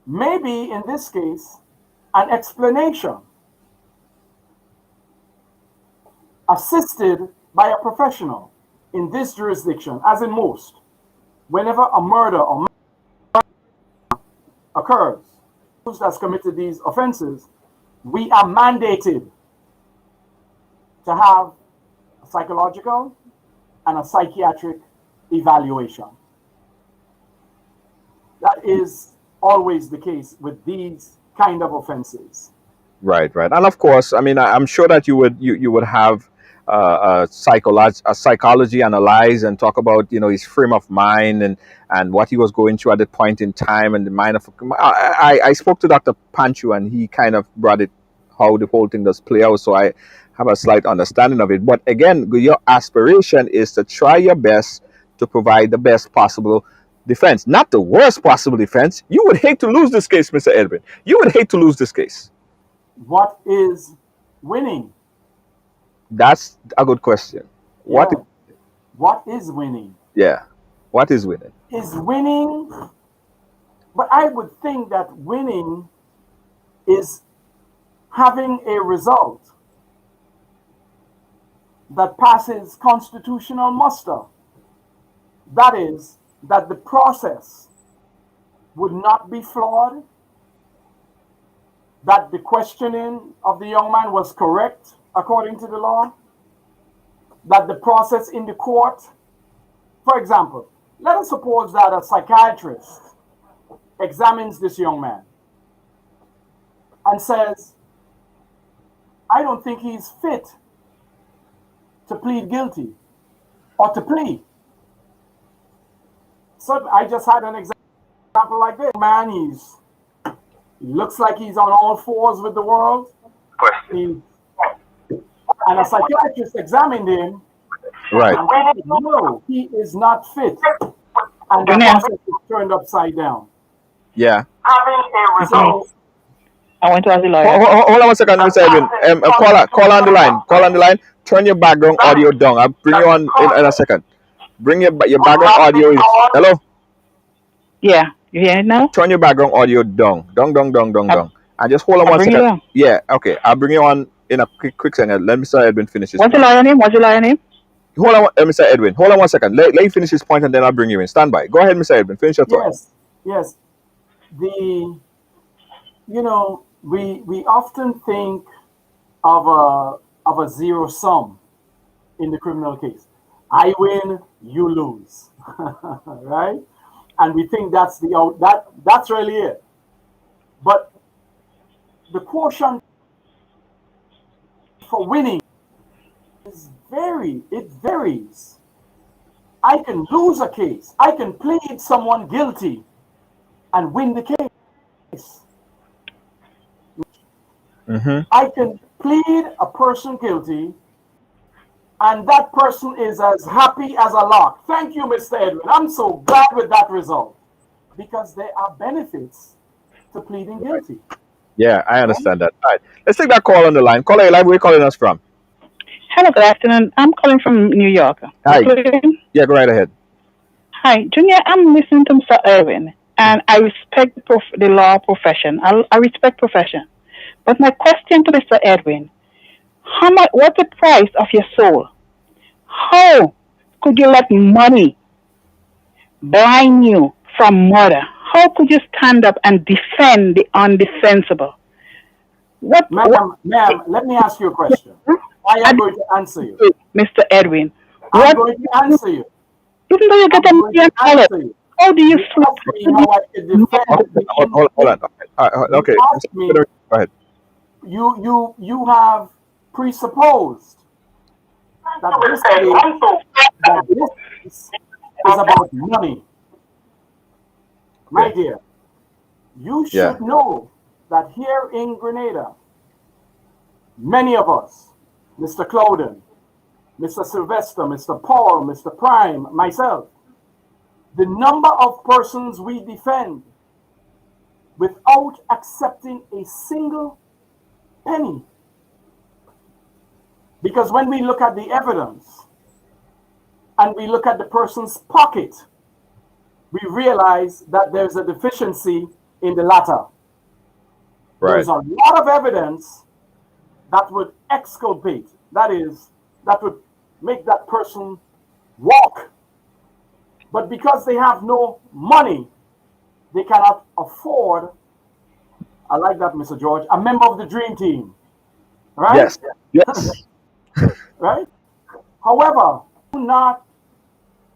maybe in this case, an explanation assisted by a professional in this jurisdiction, as in most. Whenever a murder or occurs, who has committed these offenses, we are mandated to have a psychological and a psychiatric evaluation. That is always the case with these kind of offenses. Right. And of course, I mean, I'm sure that you would have a psychology analyze and talk about, his frame of mind and what he was going through at that point in time and the mind of. I spoke to Dr. Panchu and he kind of brought it how the whole thing does play out. So I have a slight understanding of it. But again, your aspiration is to try your best to provide the best possible defense, not the worst possible defense. You would hate to lose this case, Mr. Edwin. You would hate to lose this case. What is winning? That's a good question. Yeah. What is winning? Yeah. What is winning? Is winning, but I would think that winning is having a result that passes constitutional muster. That is, that the process would not be flawed, that the questioning of the young man was correct according to the law, that the process in the court, for example, let us suppose that a psychiatrist examines this young man and says, I don't think he's fit to plead guilty or to plea. So I just had an example like this. Man, he looks like he's on all fours with the world. And a psychiatrist examined him. Right. And said, no, he is not fit. And the process is turned upside down. Yeah. Having a result. I went to ask the lawyer. Hold on one second, Mr. Edwin. Call on the line. Call on the line. Turn your background audio down. I'll bring you on in a second. Bring your background audio is. Hello? Yeah. You hear it now? Turn your background audio down. Down. And just hold on one second. Yeah, okay. I'll bring you on in a quick second. Let Mr. Edwin finish his What's the lawyer name? Hold on, Mr. Edwin. Hold on one second. Let you finish his point and then I'll bring you in. Stand by. Go ahead, Mr. Edwin. Finish your thought. Yes. We often think of a zero sum in the criminal case. I win, you lose. Right? And we think that's that's really it. But the quotient for winning it varies. I can lose a case. I can plead someone guilty and win the case. Mm-hmm. I can plead a person guilty and that person is as happy as a lark. Thank you, Mr. Edwin. I'm so glad with that result because there are benefits to pleading guilty. Yeah, I understand that. All right. Let's take that call on the line. Caller, where are you calling us from? Hello, good afternoon. I'm calling from New York. Hi. Yeah, go right ahead. Hi, Junior. I'm listening to Mr. Edwin, and I respect the law profession. I respect profession. But my question to Mr. Edwin, what's the price of your soul? How could you let money blind you from murder? How could you stand up and defend the undefensible? Ma'am, let me ask you a question. I am going to answer you. Mr. Edwin. I'm going to answer you. Even though you get I'm a going to million dollars, answer you. how do you You sleep? asked me how I could defend Okay, the hold on. innocent. You Okay, asked me, go ahead. you have presupposed that this case is about money. My Okay. dear, you Yeah. should know that here in Grenada, many of us, Mr. Clouden, Mr. Sylvester, Mr. Paul, Mr. Prime, myself, the number of persons we defend without accepting a single penny. Because when we look at the evidence and we look at the person's pocket, we realize that there's a deficiency in the latter. Right. There's a lot of evidence that would exculpate, that is, that would make that person walk. But because they have no money, they cannot afford, I like that, Mr. George, a member of the dream team. Right? Yes. Yes. Right? However,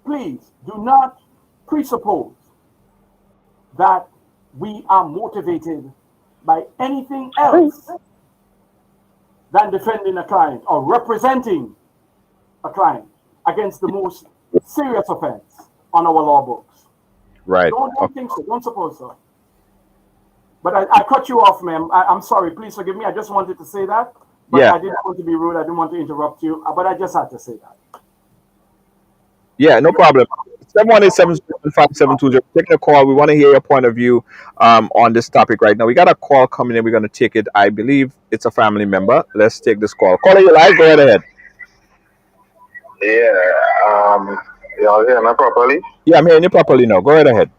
please, do not presuppose that we are motivated by anything else than defending a client or representing a client against the most serious offense on our law books. Right. Don't think so. Don't suppose so. But I cut you off, ma'am. I'm sorry. Please forgive me. I just wanted to say that. But Yeah. I didn't want to be rude. I didn't want to interrupt you. But I just had to say that. Yeah, no problem. 718-775-720. Taking a call. We want to hear your point of view on this topic right now. We got a call coming in. We're going to take it. I believe it's a family member. Let's take this call. Caller, you live. Go right ahead. Yeah, y'all hear me properly? Yeah, I'm hearing you properly now. Go right ahead.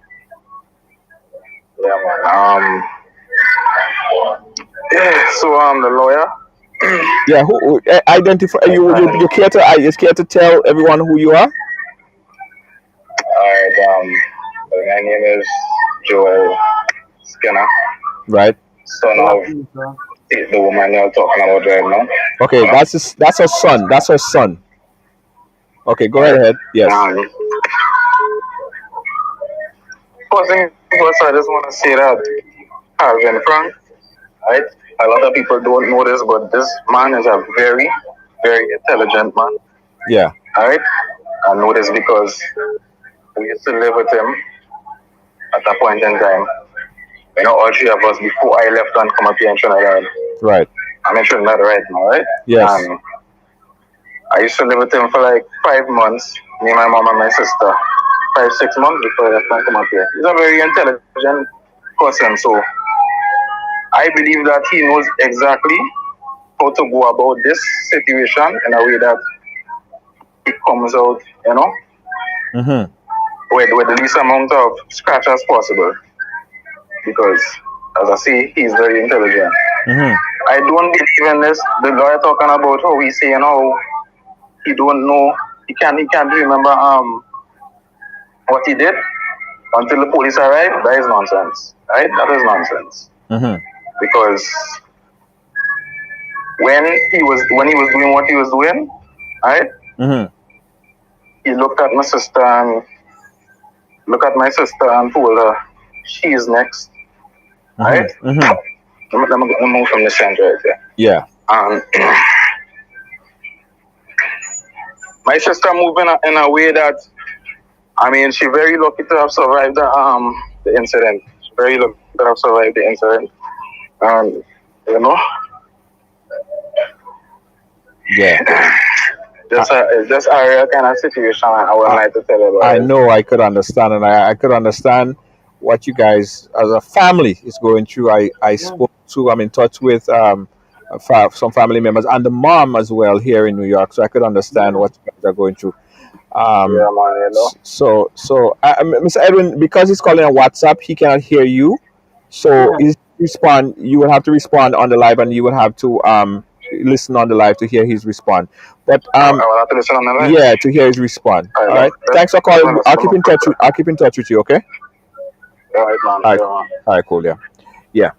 Yeah, man. Yeah, so I'm the lawyer. Yeah, who identify you care to care to tell everyone who you are? Alright, my name is Joel Skinner, Right. son Good of afternoon, sir. the woman you're talking about right now. Okay, that's her son. That's her son. Okay, go right ahead. Yes. First thing first, I just want to say that I've been frank, right? A lot of people don't know this, but this man is a very, very intelligent man. Yeah. Alright? I know this because we used to live with him at a point in time. You know, all three of us before I left and come up here in Trinidad. Right. I'm in Trinidad right now, right? Yes. And I used to live with him for like 5 months, me, my mom, and my sister. 5, 6 months before I left and come up here. He's a very intelligent person, so I believe that he knows exactly how to go about this situation in a way that it comes out, you know, with the least amount of scratch as possible. Because, as I say, he's very intelligent. I don't believe in this. The lawyer talking about how he's saying how he don't know, he can't remember what he did until the police arrived. That is nonsense, right? That is nonsense. Because when he was doing what he was doing, right? He looked at my sister and told her she's next, right? Let me move from the center right there. Yeah. My sister moved in a way that, I mean, she very lucky to have survived the incident. She very lucky to have survived the incident. You know? Yeah. Just a real kind of situation I would like to tell you about. I know I could understand, and I could understand what you guys as a family is going through. I spoke to, I'm in touch with some family members and the mom as well here in New York, so I could understand what you guys are going through. Yeah, man, you know? So Mr. Edwin, because he's calling on WhatsApp, he cannot hear you. So you will have to respond on the live, and you will have to listen on the live to hear his response. But I will have to listen on the live. yeah, to hear his response. All right. Thanks for calling. I'll keep in touch with you. Okay. All right, man. All right. All right. Cool. Yeah. Yeah.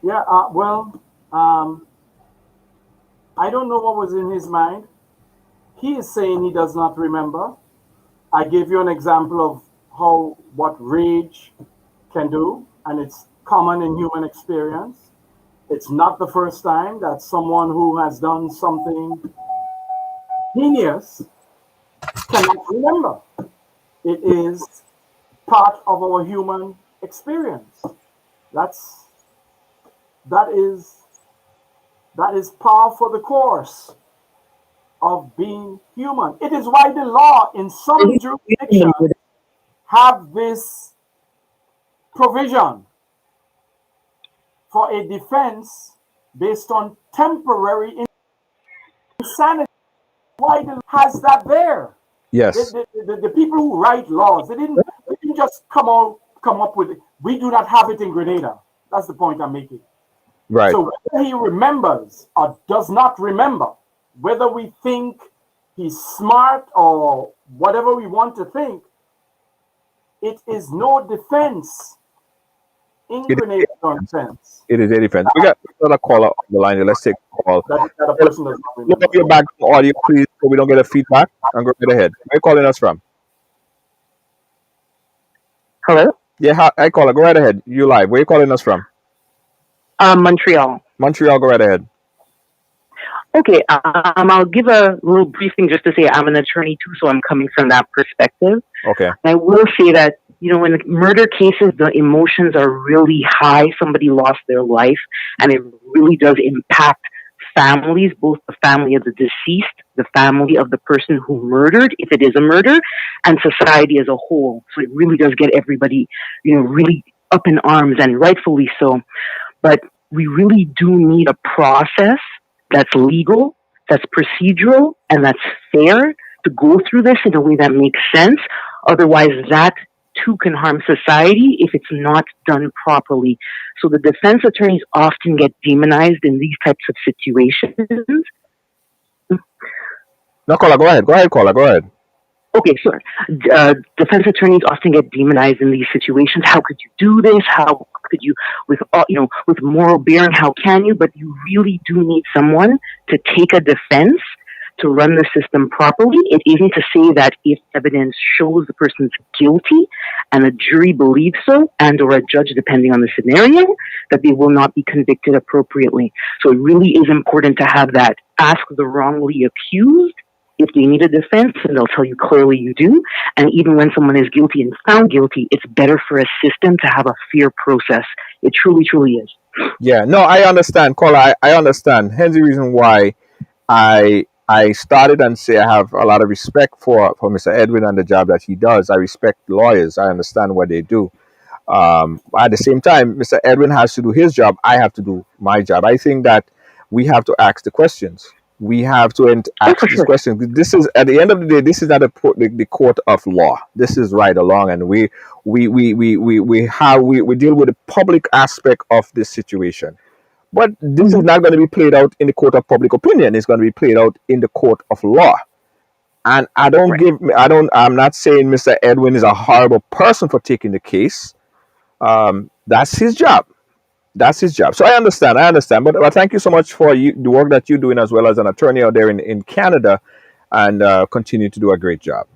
Yeah. Well, I don't know what was in his mind. He is saying he does not remember. I gave you an example of how what rage can do, and it's common in human experience. It's not the first time that someone who has done something heinous cannot remember. It is part of our human experience. That's that is that is par for the course of being human. It is why the law in some jurisdictions have this provision for a defense based on temporary insanity. Why the has that there? Yes. The people who write laws, they didn't just come up with it. We do not have it in Grenada. That's the point I'm making. Right. So whether he remembers or does not remember, whether we think he's smart or whatever we want to think, it is no defense in Grenada nonsense. It is a defense. We got another caller on the line. Let's take a call. That a person does not Look remember. up your back audio, please, so we don't get a feedback. And go right ahead. Where are you calling us from? Hello? Yeah, hi caller. Go right ahead. You live. Where are you calling us from? Montreal. Montreal. Go right ahead. Okay, I'll give a little briefing just to say I'm an attorney too, so I'm coming from that perspective. Okay. I will say that, in murder cases, the emotions are really high. Somebody lost their life, and it really does impact families, both the family of the deceased, the family of the person who murdered, if it is a murder, and society as a whole. So it really does get everybody, really up in arms, and rightfully so. But we really do need a process that's legal, that's procedural, and that's fair to go through this in a way that makes sense. Otherwise, that too can harm society if it's not done properly. So the defense attorneys often get demonized in these types of situations. No, caller, go ahead. Go ahead, caller. Go ahead. Okay, sure. Defense attorneys often get demonized in these situations. How could you do this? How could you, with moral bearing, how can you? But you really do need someone to take a defense to run the system properly. It isn't to say that if evidence shows the person's guilty and a jury believes so, and or a judge, depending on the scenario, that they will not be convicted appropriately. So it really is important to have that. Ask the wrongly accused if they need a defense, and they'll tell you clearly you do. And even when someone is guilty and found guilty, it's better for a system to have a fair process. It truly, truly is. Yeah, no, I understand, caller. I understand. Hence the reason why I started and say I have a lot of respect for Mr. Edwin and the job that he does. I respect lawyers. I understand what they do. At the same time, Mr. Edwin has to do his job. I have to do my job. I think that we have to ask the questions. We have to ask these questions. This is, at the end of the day, this is not the court of law. This is Ridealong, and we deal with the public aspect of this situation. But this is not going to be played out in the court of public opinion. It's going to be played out in the court of law. And I'm not saying Mr. Edwin is a horrible person for taking the case. That's his job. That's his job. So I understand. But thank you so much for the work that you're doing as well as an attorney out there in Canada, and continue to do a great job.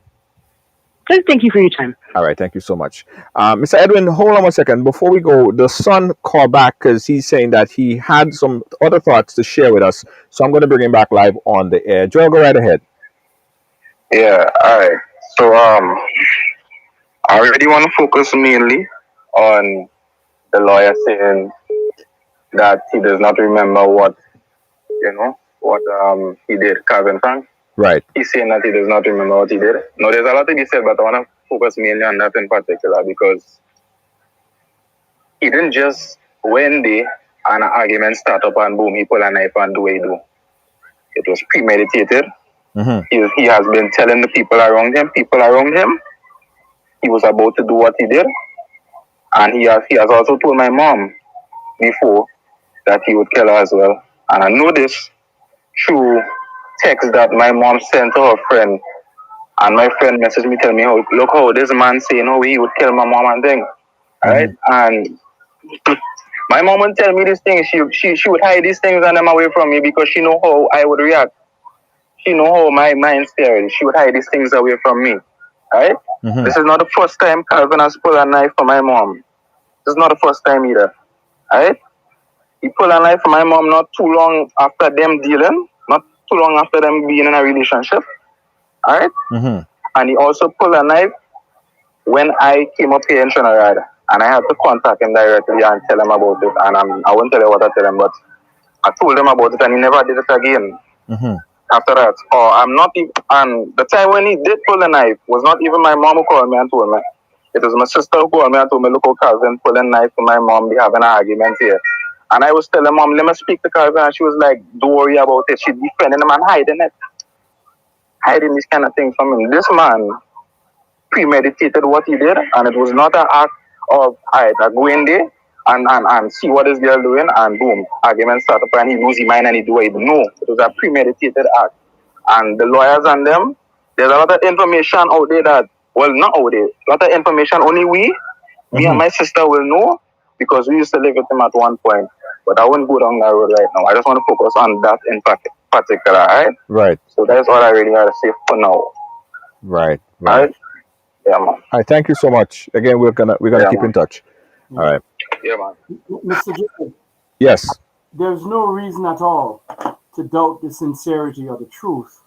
Thank you for your time. All right. Thank you so much. Mr. Edwin, hold on 1 second. Before we go, the son called back because he's saying that he had some other thoughts to share with us. So I'm going to bring him back live on the air. Joel, go right ahead. Yeah, all right. So I already want to focus mainly on the lawyer saying that he does not remember what he did, Calvin Frank. Right. He's saying that he does not remember what he did. Now, there's a lot to be said, but I want to focus mainly on that in particular because he didn't just one day an argument start up and boom, he pull a knife and do what he do. It was premeditated. Mm-hmm. He has been telling the people around him, he was about to do what he did. And he has also told my mom before that he would kill her as well. And I know this through text that my mom sent to her friend. And my friend messaged me, tell me, look how this man saying how he would kill my mom and thing. Mm-hmm. Alright? And my mom would tell me these things. She would hide these things and them away from me because she know how I would react. She know how my mind stared. She would hide these things away from me. Right? Mm-hmm. This is not the first time Calvin has pulled a knife for my mom. This is not the first time either. Right? He pulled a knife for my mom not too long after them dealing, not too long after them being in a relationship. Alright? Mm-hmm. And he also pulled a knife when I came up here in Trinidad. And I had to contact him directly and tell him about it. And I won't tell you what I tell him, but I told him about it and he never did it again. Mm-hmm. After that. Or I'm not even, and the time when he did pull the knife was not even my mom who called me and told me. It was my sister who called me and told me, look how Calvin pulling knife to my mom, they having an argument here. And I was telling mom, let me speak to Calvin, and she was like, don't worry about it. She's defending him and hiding it. Hiding these kind of things from him. This man premeditated what he did, and it was not an act of, I go in there and see what this girl doing, and boom, argument start up, and he lose his mind and he do it. No, it was a premeditated act. And the lawyers and them, there's a lot of information out there that, well, not out there, a lot of information only me and my sister will know, because we used to live with him at one point. But I won't go down that road right now. I just want to focus on that in particular, right? Right. So that's all I really have to say for now. Right. Right? Yeah, man. All right. Thank you so much. Again, we're gonna keep man. in touch. Yeah. All right. Yeah, man. Mr. Jerry, Yes. there's no reason at all to doubt the sincerity or the truth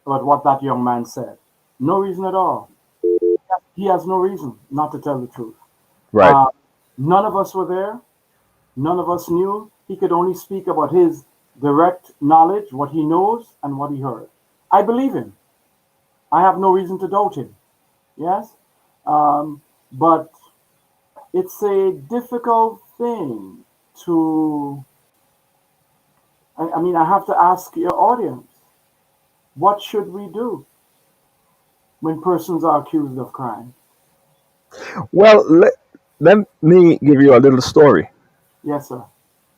about what that young man said. No reason at all. He has no reason not to tell the truth. Right. None of us were there. None of us knew. He could only speak about his direct knowledge, what he knows and what he heard. I believe him. I have no reason to doubt him. Yes? But it's a difficult thing to... I mean, I have to ask your audience, what should we do when persons are accused of crime? Well, let me give you a little story. Yes, sir.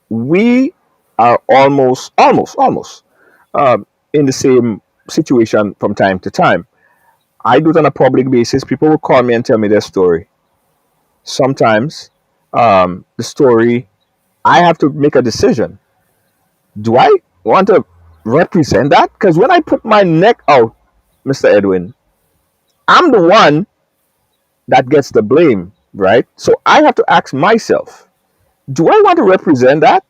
We are almost in the same situation from time to time. I do it on a public basis. People will call me and tell me their story. Sometimes the story, I have to make a decision. Do I want to represent that? Because when I put my neck out, Mr. Edwin, I'm the one that gets the blame, right? So I have to ask myself, do I want to represent that?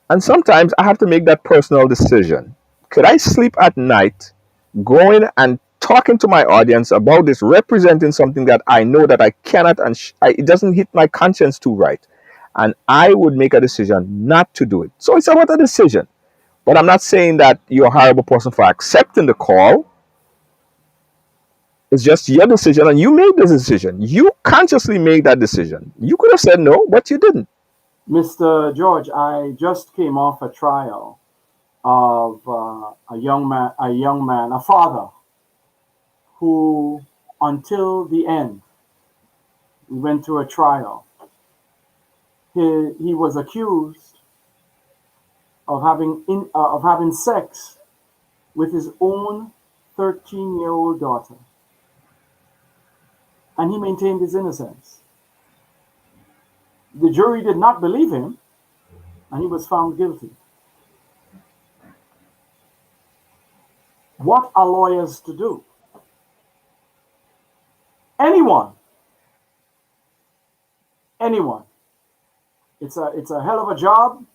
And sometimes I have to make that personal decision. Could I sleep at night going and talking to my audience about this, representing something that I know that I cannot, and it doesn't hit my conscience too right? And I would make a decision not to do it. So it's about a decision. But I'm not saying that you're a horrible person for accepting the call. It's just your decision, and you made the decision. You consciously made that decision. You could have said no, but you didn't. Mr. George, I just came off a trial of a young man, a father, who, until the end, we went through a trial. He was accused of having sex with his own 13-year-old daughter, and he maintained his innocence. The jury did not believe him, and he was found guilty. What are lawyers to do? Anyone. It's a hell of a job.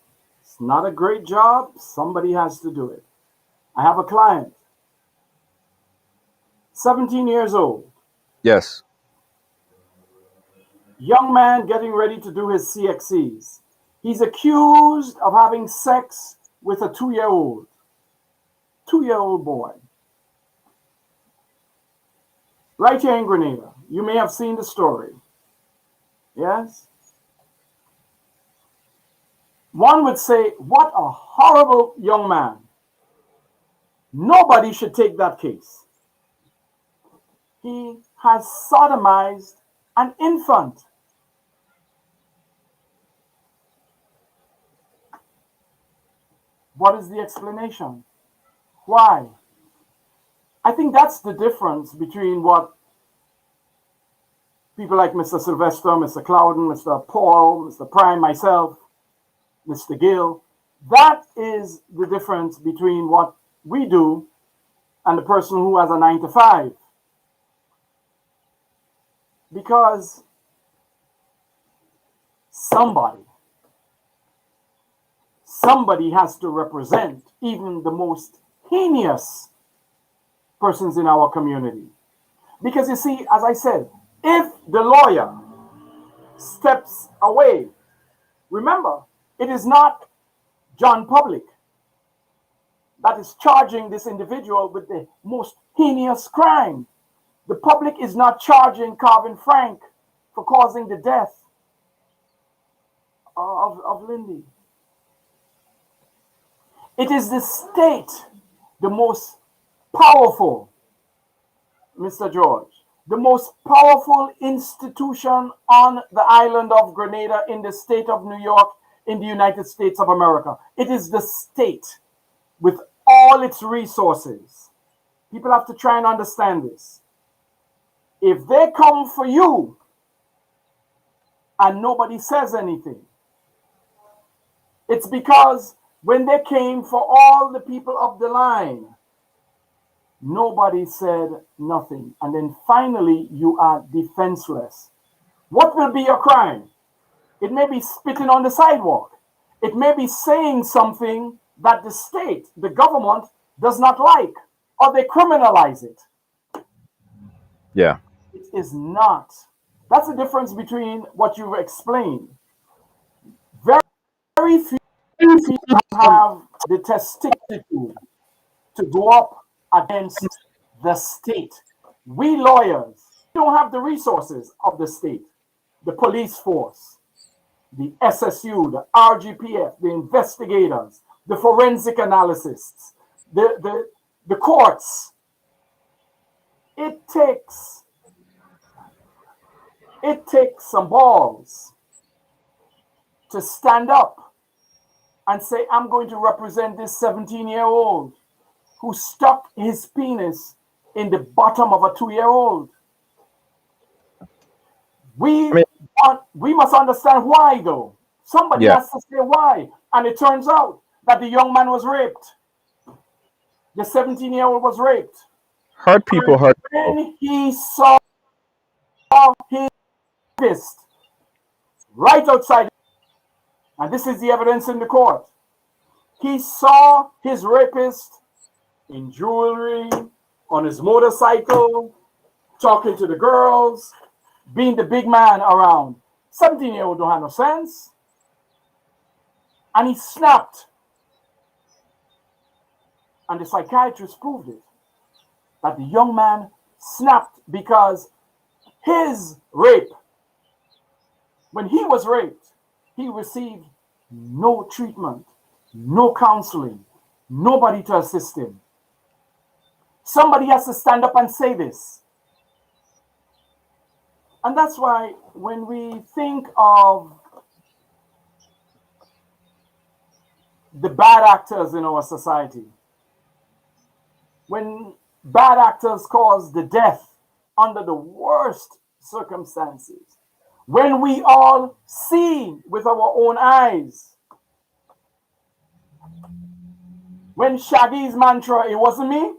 It's not a great job. Somebody has to do it. I have a client, 17 years old, Yes. young man getting ready to do his CXCs. He's accused of having sex with a 2-year-old boy. Right here in Grenada. You may have seen the story. Yes? One would say, what a horrible young man. Nobody should take that case. He has sodomized an infant. What is the explanation? Why? I think that's the difference between what people like Mr. Sylvester, Mr. Clouden, Mr. Paul, Mr. Prime, myself, Mr. Gill, that is the difference between what we do and the person who has a 9 to 5. Because somebody has to represent even the most heinous persons in our community. Because you see, as I said, if the lawyer steps away, remember, it is not John Public that is charging this individual with the most heinous crime. The public is not charging Carvin Frank for causing the death of Lindy. It is the state, the most powerful, Mr. George, the most powerful institution on the island of Grenada in the state of New York in the United States of America. It is the state with all its resources. People have to try and understand this. If they come for you and nobody says anything, it's because when they came for all the people up the line, nobody said nothing. And then finally, you are defenseless. What will be your crime? It may be spitting on the sidewalk. It may be saying something that the state, the government, does not like, or they criminalize it. Yeah. It is not. That's the difference between what you've explained. Very few people have the testicular to go up against the state. We lawyers don't have the resources of the state, the police force, the SSU, the RGPF, the investigators, the forensic analysts, the courts. It takes some balls to stand up and say, I'm going to represent this 17-year-old who stuck his penis in the bottom of a 2-year-old. We must understand why, though. Somebody has to say why. And it turns out that the young man was raped. The 17-year-old was raped. Hurt people, hurt people. When he saw his fist right outside, and this is the evidence in the court, he saw his rapist in jewelry, on his motorcycle, talking to the girls, being the big man around. 17-year-old don't have no sense. And he snapped. And the psychiatrist proved it. That the young man snapped because his rape, when he was raped, he received no treatment, no counseling, nobody to assist him. Somebody has to stand up and say this. And that's why when we think of the bad actors in our society, when bad actors cause the death under the worst circumstances, when we all see with our own eyes, when Shaggy's mantra, it wasn't me,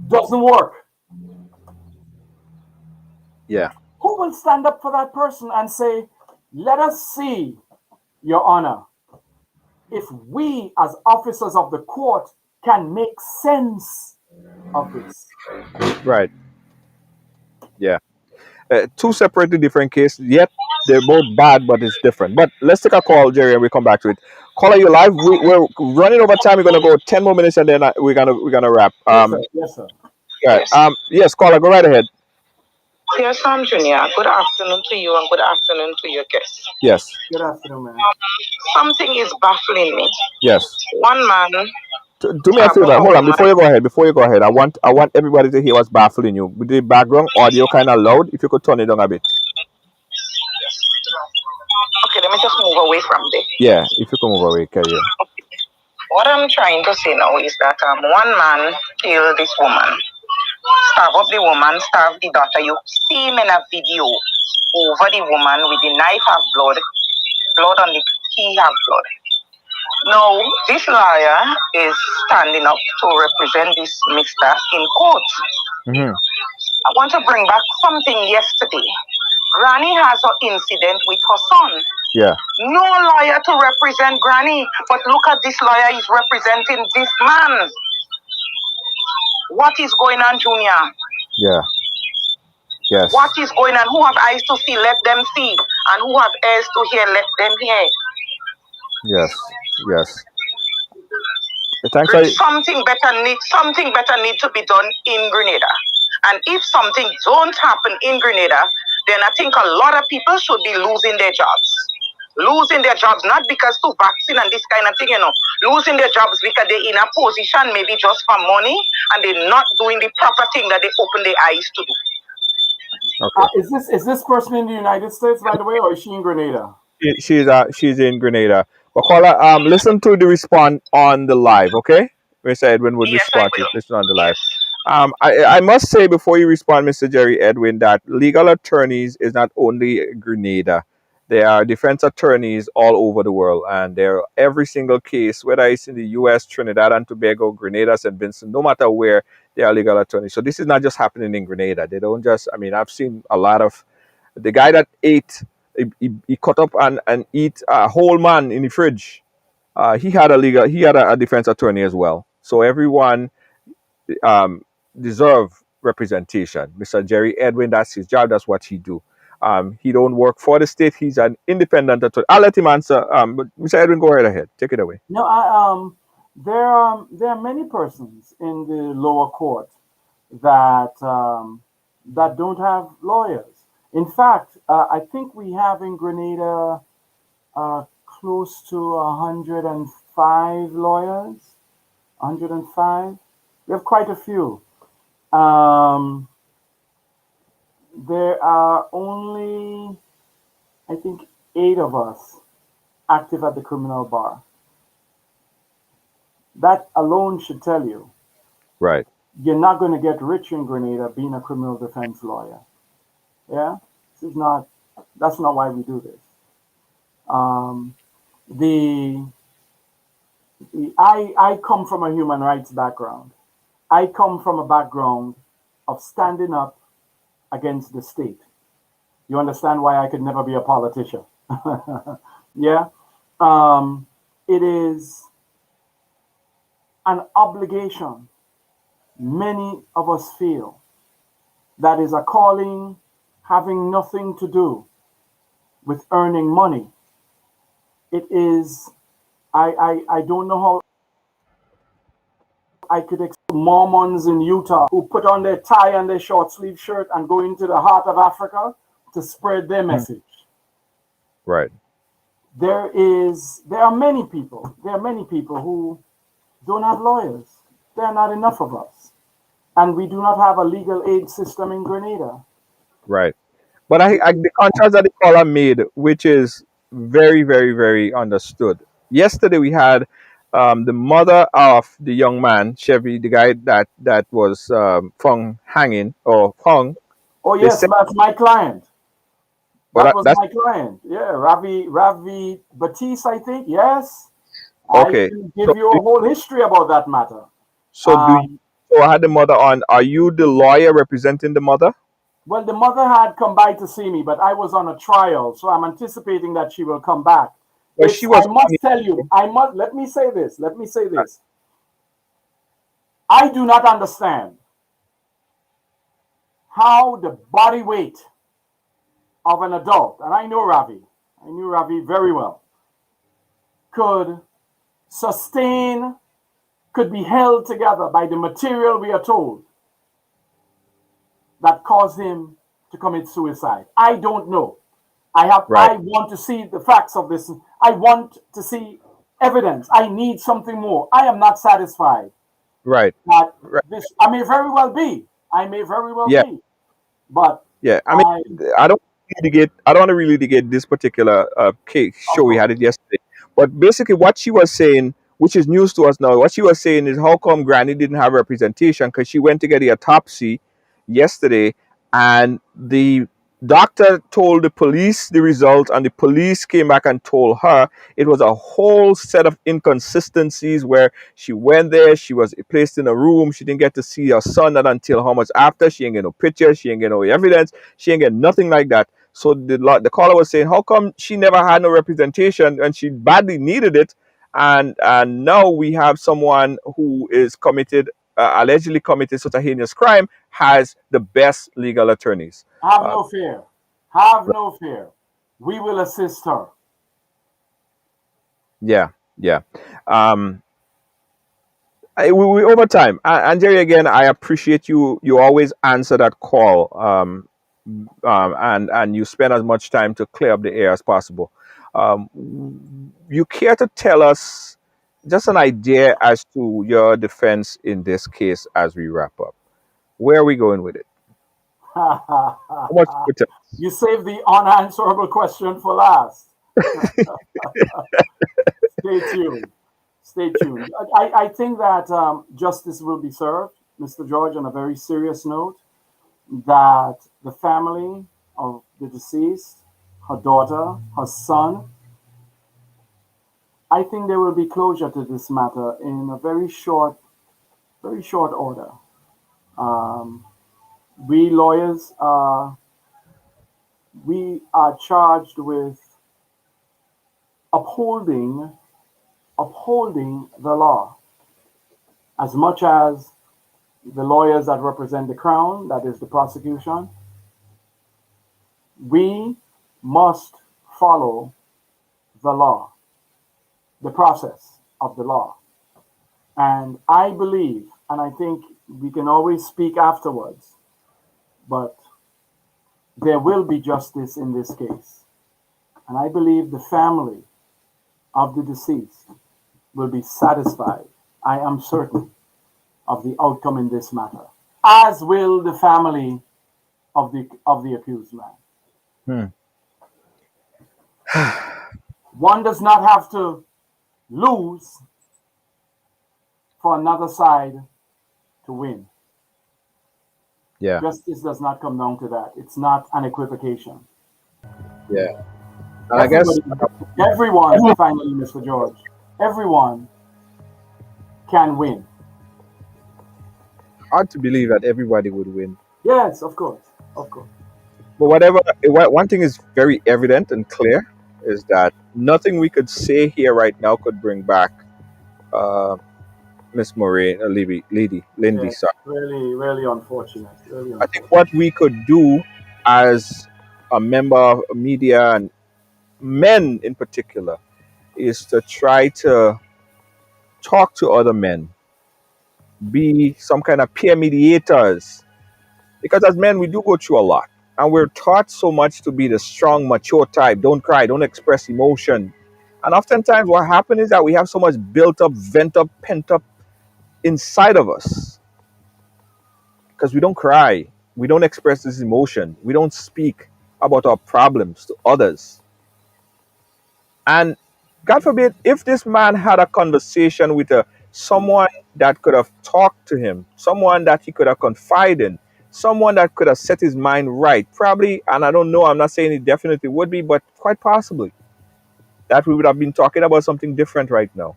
doesn't work. Yeah. Who will stand up for that person and say, let us see, Your Honor, if we as officers of the court can make sense of this? Right. Yeah. Two separately different cases, yet they're both bad, but it's different. But let's take a call, Jerry, and we come back to it. Caller, you live. We're running over time. We're gonna go 10 more minutes, and then we're gonna wrap. Yes, sir. Right. Yes, caller, go right ahead. Yes, Junior. Good afternoon to you and good afternoon to your guests. Yes. Good afternoon, man. Something is baffling me. Yes. One man. Do me a favor. Hold on. Before you go ahead, I want everybody to hear what's baffling you. With the background audio kind of loud, if you could turn it down a bit. Okay, let me just move away from there. Yeah, if you can move away, carry on. Okay. What I'm trying to say now is that one man killed this woman, starved up the woman, starved the daughter. You see him in a video over the woman with the knife have blood on the key have blood. Now, this lawyer is standing up to represent this mister in court. I want to bring back something yesterday. Granny has her incident with her son. Yeah. No lawyer to represent Granny, but look at this lawyer is representing this man. What is going on, Junior? Yeah. Yes. What is going on? Who have eyes to see, let them see. And who have ears to hear, let them hear. Yes. Yes. Thanks. Something better need to be done in Grenada. And if something don't happen in Grenada, then I think a lot of people should be losing their jobs. Losing their jobs, not because to vaccine and this kind of thing, losing their jobs because they're in a position maybe just for money and they're not doing the proper thing that they open their eyes to do. Okay. Is this person in the United States, by the way, or is she in Grenada? She's in Grenada. But caller, listen to the response on the live, okay? Mr. Edwin would respond to it. Listen on the live. I must say before you respond, Mr. Jerry Edwin, that legal attorneys is not only Grenada. There are defense attorneys all over the world, and they're every single case, whether it's in the U.S., Trinidad and Tobago, Grenada, St. Vincent, no matter where, they are legal attorneys. So this is not just happening in Grenada. They don't just. I mean, I've seen a lot of the guy that ate. He cut up and eat a whole man in the fridge. He had a defense attorney as well. So everyone um, deserve representation. Mr. Jerry Edwin, that's his job. That's what he do. He don't work for the state. He's an independent attorney. I'll let him answer. But Mr. Edwin, go right ahead. Take it away. No, there are many persons in the lower court that that don't have lawyers. In fact, I think we have in Grenada close to 105 lawyers. 105. We have quite a few. There are only, I think, 8 of us active at the criminal bar. That alone should tell you, right, you're not going to get rich in Grenada being a criminal defense lawyer. Yeah, that's not why we do this. I come from a human rights background. I come from a background of standing up against the state. You understand why I could never be a politician? Yeah. It is an obligation many of us feel that is a calling having nothing to do with earning money. It is, I don't know how I could explain Mormons in Utah who put on their tie and their short sleeve shirt and go into the heart of Africa to spread their message. Right. There are many people who don't have lawyers. There are not enough of us. And we do not have a legal aid system in Grenada. Right. But the contrast that the caller made, which is very, very, very understood. Yesterday we had the mother of the young man, Chevy, the guy that was found hanging or hung. Oh yes, that's my client. That was that's my client. Yeah, Ravi Batiste, I think. Yes. okay. I can give you a whole history about that matter. So so I had the mother on. Are you the lawyer representing the mother? Well, the mother had come by to see me, but I was on a trial, so I'm anticipating that she will come back. Well, she was. I must tell you, let me say this. I do not understand how the body weight of an adult, and I knew Ravi very well, could be held together by the material we are told that caused him to commit suicide. I don't know. I want to see the facts of this. I want to see evidence. I need something more. I am not satisfied. Right. This I may very well be. Be. But yeah, I mean, I don't want to really get this particular case show. We had it yesterday. But basically what she was saying, which is news to us now, what she was saying is how come Granny didn't have representation, because she went to get the autopsy yesterday and the doctor told the police the result, and the police came back and told her it was a whole set of inconsistencies where she went there, she was placed in a room, she didn't get to see her son not until how much after, she ain't get no picture, she ain't get no evidence, she ain't get nothing like that. So the caller was saying, how come she never had no representation and she badly needed it? And now we have someone who is committed, allegedly committed such a heinous crime, has the best legal attorneys. Have no fear. Have no fear. We will assist her. Yeah, yeah. We over time. And Jerry, again, I appreciate you. You always answer that call, and you spend as much time to clear up the air as possible. You care to tell us just an idea as to your defense in this case as we wrap up? Where are we going with it? How much pretense? You saved the unanswerable question for last. Stay tuned. Stay tuned. I think that justice will be served, Mr. George, on a very serious note, that the family of the deceased, her daughter, her son, I think there will be closure to this matter in a very short order. We lawyers, we are charged with upholding the law as much as the lawyers that represent the crown, that is the prosecution. We must follow the law, the process of the law. And I believe, and I think we can always speak afterwards, but there will be justice in this case. And I believe the family of the deceased will be satisfied, I am certain, of the outcome in this matter, as will the family of the accused man. One does not have to lose for another side to win. Yeah. Justice does not come down to that. It's not an equivocation. Yeah. And I guess everyone, finally, Mr. George, everyone can win. Hard to believe that everybody would win. Yes, of course, of course. But one thing is very evident and clear is that nothing we could say here right now could bring back Miss Moraine, Lindy. Yeah, Sorry. really, really unfortunate. Really unfortunate. I think what we could do as a member of media and men in particular is to try to talk to other men, be some kind of peer mediators, because as men we do go through a lot, and we're taught so much to be the strong, mature type. Don't cry, don't express emotion, and oftentimes what happens is that we have so much built up, vent up, pent up inside of us because we don't cry, we don't express this emotion, we don't speak about our problems to others. And God forbid, if this man had a conversation with someone that could have talked to him, someone that he could have confided in, someone that could have set his mind right, probably, and I don't know, I'm not saying it definitely would be, but quite possibly, that we would have been talking about something different right now.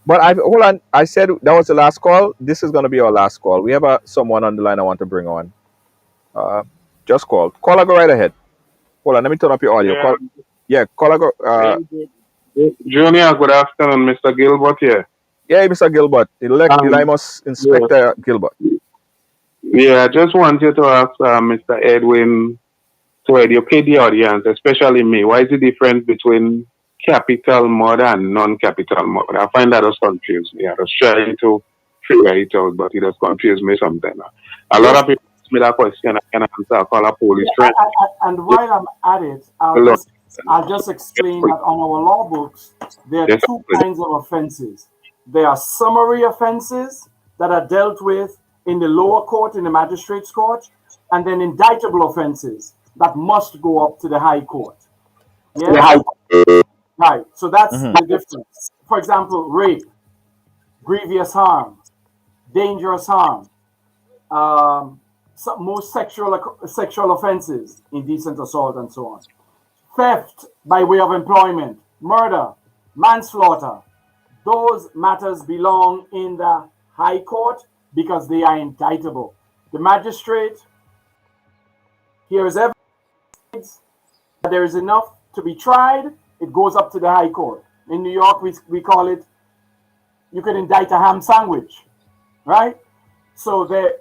But hold on, I said that was the last call. This is going to be our last call. We have someone on the line I want to bring on. Just call. Caller, go right ahead. Hold on, let me turn up your audio. Caller, go. Junior, good afternoon, Mr. Gilbert here. Yeah, Mr. Gilbert, elect Limus Inspector Gilbert. Yeah, I just wanted to ask Mr. Edwin to educate the audience, especially me. Why is the difference between capital murder and non-capital murder? I find that does confuse me. I was trying to figure it out, but it does confuse me sometimes. A lot of people ask me that question, I can answer. I call a police friend. And while I'm at it, I'll just explain that on our law books, there are two kinds of offenses. There are summary offenses that are dealt with in the lower court, in the magistrate's court, and then indictable offenses that must go up to the high court. Yes? Right. So that's the difference. For example, rape, grievous harm, dangerous harm, most sexual offenses, indecent assault, and so on. Theft by way of employment, murder, manslaughter, those matters belong in the High Court because they are indictable. The magistrate hears evidence that there is enough to be tried, it goes up to the High Court. In New York, we call it, you could indict a ham sandwich, right? So the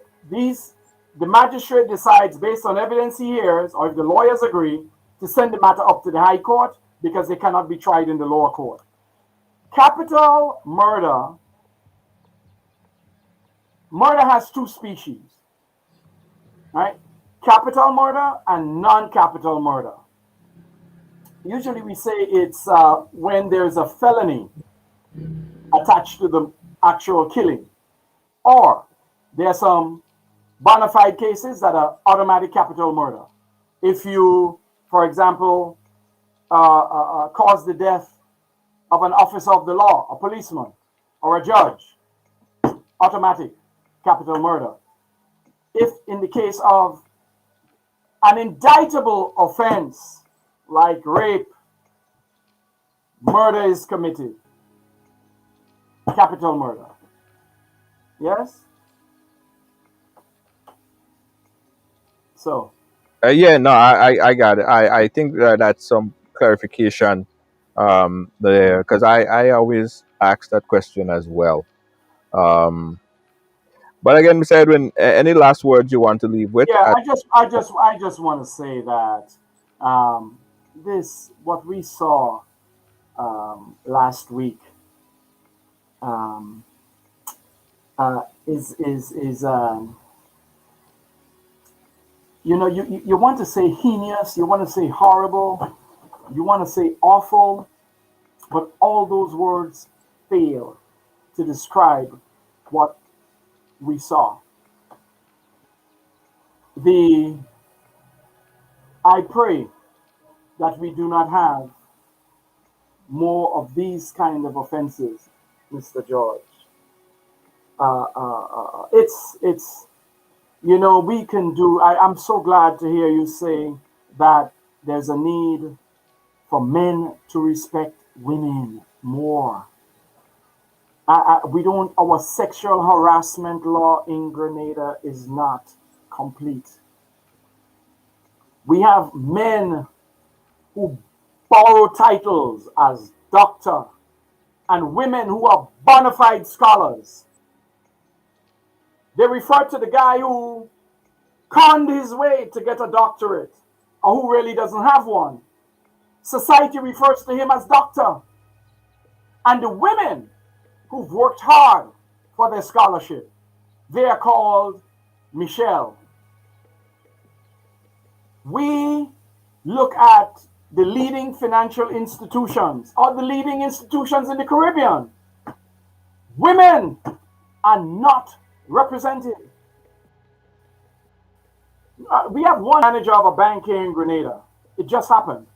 magistrate decides based on evidence he hears, or if the lawyers agree, to send the matter up to the High Court because they cannot be tried in the lower court. Capital murder has two species, right? Capital murder and non-capital murder. Usually we say it's when there's a felony attached to the actual killing, or there are some bona fide cases that are automatic capital murder. If you, for example, cause the death of an officer of the law, a policeman, or a judge, automatic capital murder. If in the case of an indictable offense like rape, murder is committed, capital murder. Yes? So. Yeah, no, I got it. I think that's some clarification there, because I always ask that question as well. But again, Mr. Edwin, any last words you want to leave with? Yeah, I just want to say that what we saw last week is you want to say heinous, you want to say horrible, you want to say awful, but all those words fail to describe what we saw. I pray that we do not have more of these kind of offenses, Mr. George. It's we can do. I'm so glad to hear you say that there's a need for men to respect women more. Our sexual harassment law in Grenada is not complete. We have men who borrow titles as doctor and women who are bona fide scholars. They refer to the guy who conned his way to get a doctorate or who really doesn't have one. Society refers to him as doctor. And the women who've worked hard for their scholarship, they are called Michelle. We look at the leading financial institutions or the leading institutions in the Caribbean. Women are not represented. We have one manager of a bank here in Grenada. It just happened.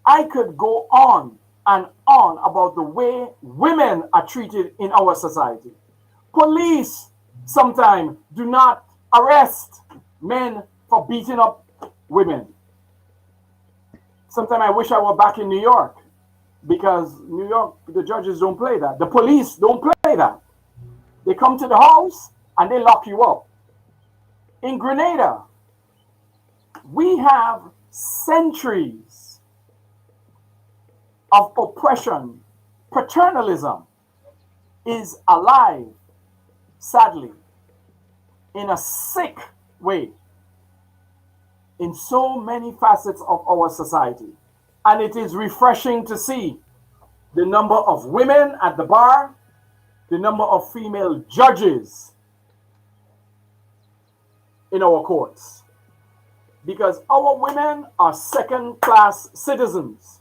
I could go on and on about the way women are treated in our society. Police sometimes do not arrest men for beating up women. Sometimes I wish I were back in New York, because New York, the judges don't play that. The police don't play that. They come to the house and they lock you up. In Grenada, we have centuries of oppression. Paternalism is alive, sadly, in a sick way, in so many facets of our society. And it is refreshing to see the number of women at the bar, the number of female judges in our courts. Because our women are second-class citizens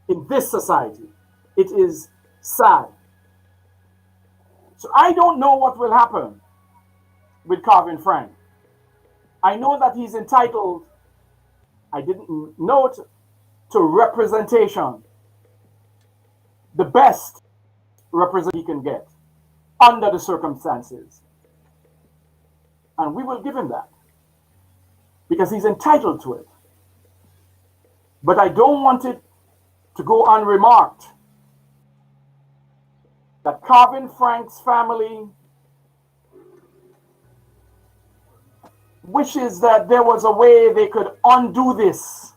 in this society. It is sad. So I don't know what will happen with Carvin Frank. I know that he's entitled, I didn't note, to representation. The best representation he can get under the circumstances. And we will give him that because he's entitled to it. But I don't want it to go unremarked that Carvin Frank's family wishes that there was a way they could undo this.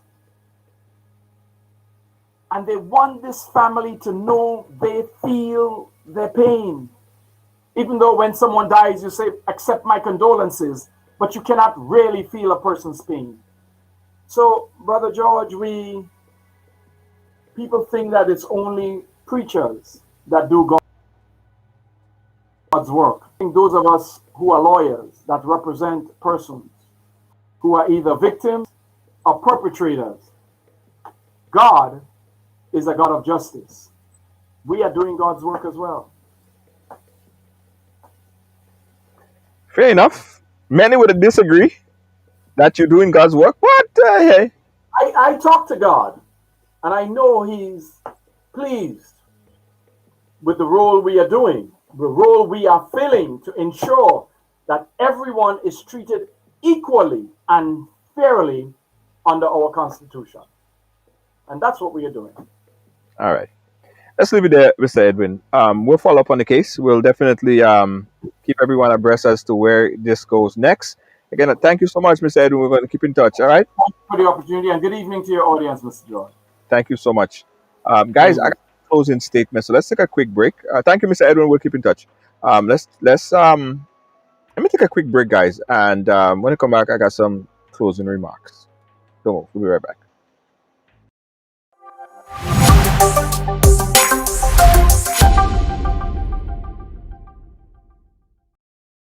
And they want this family to know they feel their pain. Even though when someone dies, you say, accept my condolences, but you cannot really feel a person's pain. So, Brother George, people think that it's only preachers that do God's work. I think those of us who are lawyers that represent persons who are either victims or perpetrators, God is a God of justice. We are doing God's work as well. Fair enough. Many would disagree that you're doing God's work, but hey. I talk to God, and I know He's pleased with the role we are doing, the role we are filling to ensure that everyone is treated equally and fairly under our Constitution. And that's what we are doing. All right. Let's leave it there, Mr. Edwin. We'll follow up on the case. We'll definitely keep everyone abreast as to where this goes next. Again, thank you so much, Mr. Edwin. We're going to keep in touch, all right? Thank you for the opportunity, and good evening to your audience, Mr. George. Thank you so much. Guys, I got a closing statement, so let's take a quick break. Thank you, Mr. Edwin. We'll keep in touch. Let me take a quick break, guys, and when I come back, I got some closing remarks. We'll be right back.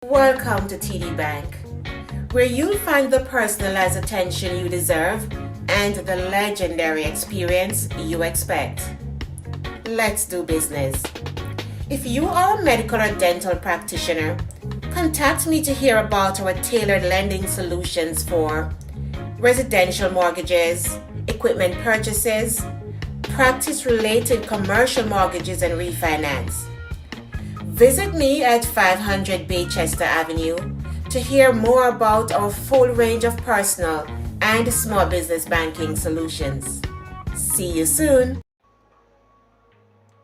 Welcome to TD Bank, where you'll find the personalized attention you deserve and the legendary experience you expect. Let's do business. If you are a medical or dental practitioner, contact me to hear about our tailored lending solutions for residential mortgages, equipment purchases, practice-related commercial mortgages and refinance. Visit me at 500 Baychester Avenue to hear more about our full range of personal and small business banking solutions. See you soon.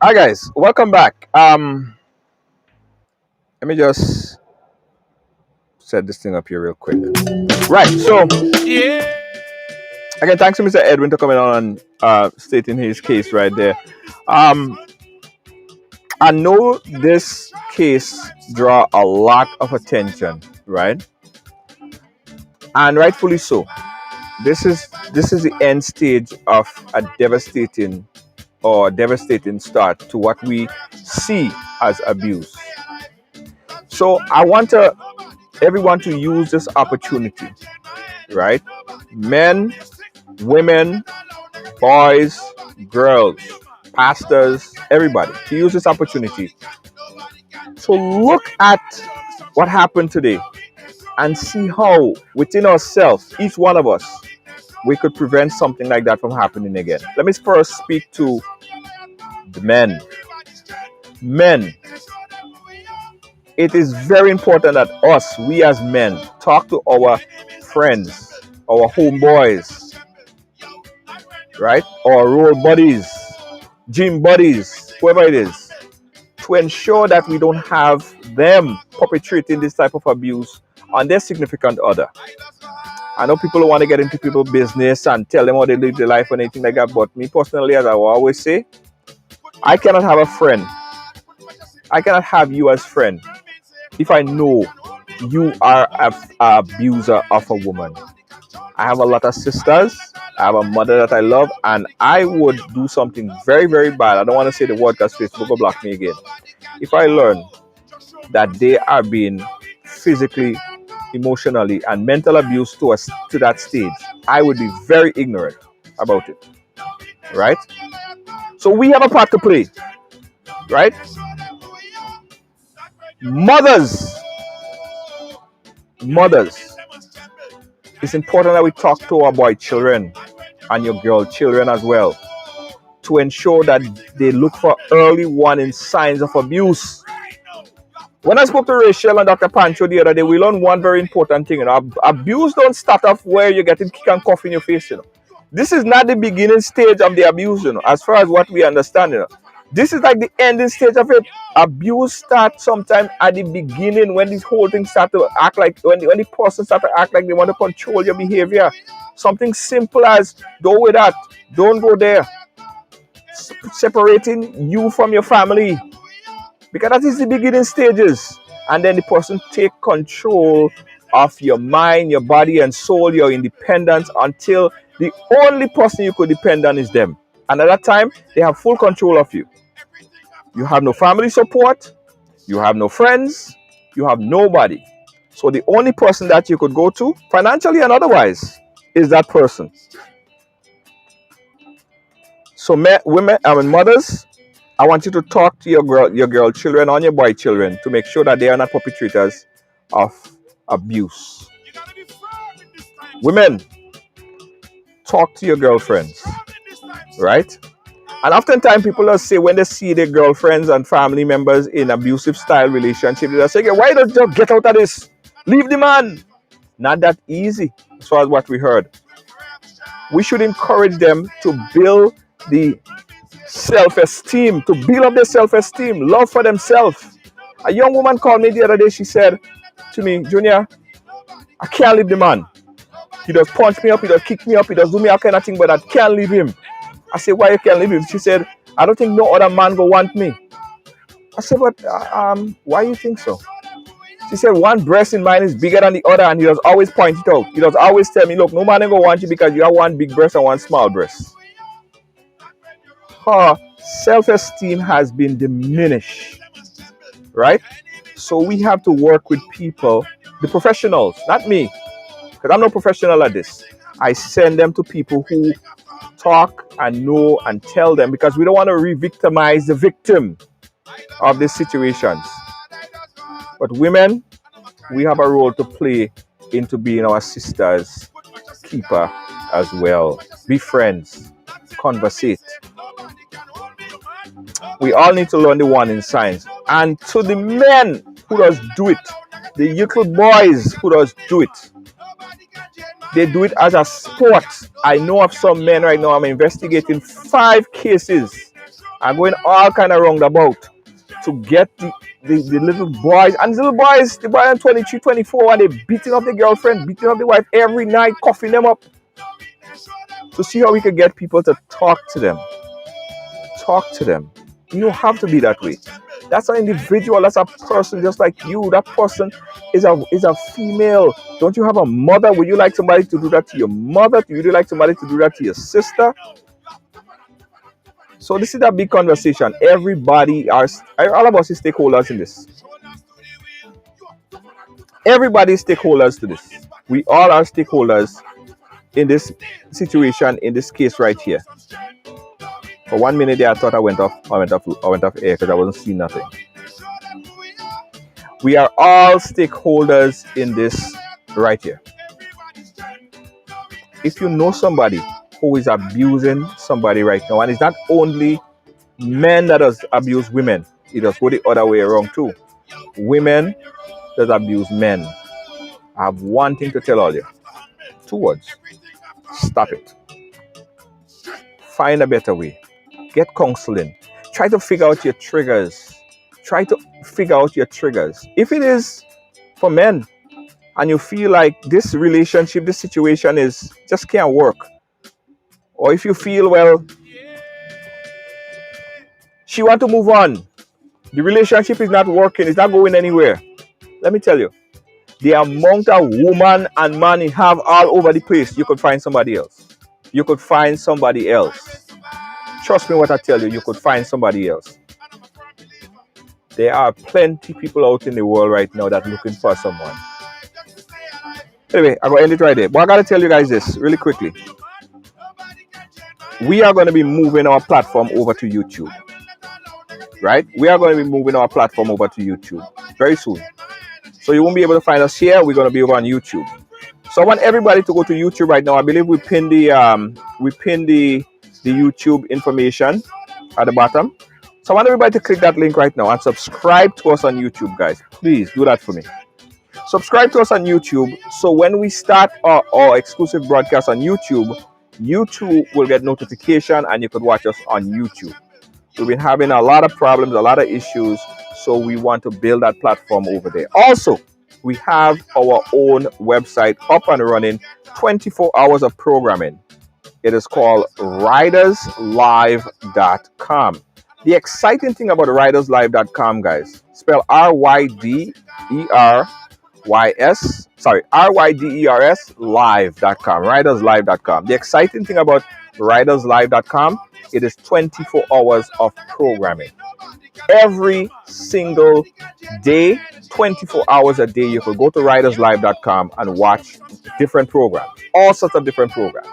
Hi guys, welcome back. Let me just set this thing up here real quick. Right, so again, thanks to Mr. Edwin for coming on and stating his case right there. I know this case draw a lot of attention, right? And rightfully so. This is the end stage of a devastating start to what we see as abuse. So I want everyone to use this opportunity, right? Men, women, boys, girls, pastors, everybody, to use this opportunity to look at what happened today and see how within ourselves, each one of us, we could prevent something like that from happening again. Let me first speak to the men. Men, it is very important that we as men, talk to our friends, our homeboys, right? Our role buddies, gym buddies, whoever it is, to ensure that we don't have them perpetrating this type of abuse on their significant other. I know people want to get into people's business and tell them how they live their life and anything like that, but me personally, as I will always say, I cannot have a friend. I cannot have you as friend if I know you are an abuser of a woman. I have a lot of sisters. I have a mother that I love, and I would do something very, very bad. I don't want to say the word because Facebook will block me again. If I learn that they are being physically, emotionally, and mental abuse to that stage, I would be very ignorant about it. Right? So we have a part to play. Right? Mothers, it's important that we talk to our boy children and your girl children as well, to ensure that they look for early warning signs of abuse. When I spoke to Rachel and Dr. Pancho the other day, we learned one very important thing. You know, abuse don't start off where you're getting kick and cuff in your face. You know, this is not the beginning stage of the abuse. You know, as far as what we understand. You know, this is like the ending stage of it. Abuse starts sometime at the beginning when this whole thing starts to act like when the person starts to act like they want to control your behavior. Something simple as don't do that, don't go there. Separating you from your family, because that is the beginning stages, and then the person take control of your mind, your body and soul, your independence, until the only person you could depend on is them, and at that time they have full control of you. You have no family support, you have no friends, you have nobody. So the only person that you could go to financially and otherwise is that person. So women, mothers, I want you to talk to your girl children and your boy children to make sure that they are not perpetrators of abuse. Women, talk to your girlfriends, right? And oftentimes people will say when they see their girlfriends and family members in abusive style relationship, they'll say, why don't you get out of this? Leave the man. Not that easy, as far as what we heard. We should encourage them to build the self-esteem, to build up their self-esteem, love for themselves. A young woman called me the other day. She said to me, Junior, I can't leave the man. He does punch me up, he does kick me up, he does do me all kind of thing, but I can't leave him. I said, why you can't leave him? She said, I don't think no other man go want me. I said, but why you think so? She said, one breast in mine is bigger than the other, and he does always point it out. He does always tell me, look, no man go want you because you have one big breast and one small breast. Her self-esteem has been diminished, right? So we have to work with people, the professionals, not me, because I'm no professional at this. I send them to people who talk and know and tell them, because we don't want to re-victimize the victim of these situations. But women, we have a role to play into being our sister's keeper as well. Be friends, conversate. We all need to learn the warning signs. And to the men who does do it, the little boys who does do it, they do it as a sport. I know of some men right now. I'm investigating 5 cases. I'm going all kind of roundabout to get the little boys. And the little boys, the boy are 23, 24, and they're beating up the girlfriend, beating up the wife every night, coughing them up. To see how we can get people to talk to them. Talk to them. You don't have to be that way. That's an individual. That's a person just like you. That person is a female. Don't you have a mother? Would you like somebody to do that to your mother? Would you like somebody to do that to your sister? So this is a big conversation. Everybody all of us is stakeholders in this. Everybody is stakeholders to this. We all are stakeholders in this situation, in this case right here. For 1 minute there, I thought I went off air because I wasn't seeing nothing. We are all stakeholders in this right here. If you know somebody who is abusing somebody right now, and it's not only men that does abuse women, it does go the other way around too. Women that abuse men. I have one thing to tell all you. 2 words. Stop it. Find a better way. Get counseling. Try to figure out your triggers. If it is for men and you feel like this relationship, this situation just can't work, or if you feel, well, she want to move on, the relationship is not working, it's not going anywhere, let me tell you, the amount of woman and man you have all over the place, you could find somebody else. Trust me what I tell you, you could find somebody else. There are plenty people out in the world right now that are looking for someone. Anyway, I'm going to end it right there. But I got to tell you guys this really quickly. We are going to be moving our platform over to YouTube. Right? We are going to be moving our platform over to YouTube very soon. So you won't be able to find us here. We're going to be over on YouTube. So I want everybody to go to YouTube right now. I believe we pinned the YouTube information at the bottom. So I want everybody to click that link right now and subscribe to us on YouTube, guys. Please do that for me. Subscribe to us on YouTube, so when we start our exclusive broadcast on YouTube, YouTube will get notification and you could watch us on YouTube. We've been having a lot of problems, a lot of issues, so we want to build that platform over there. Also, we have our own website up and running, 24 hours of programming. It is called riderslive.com. The exciting thing about riderslive.com, guys, spell RYDERS live.com, riderslive.com. The exciting thing about riderslive.com, it is 24 hours of programming. Every single day, 24 hours a day, you could go to riderslive.com and watch different programs, all sorts of different programs.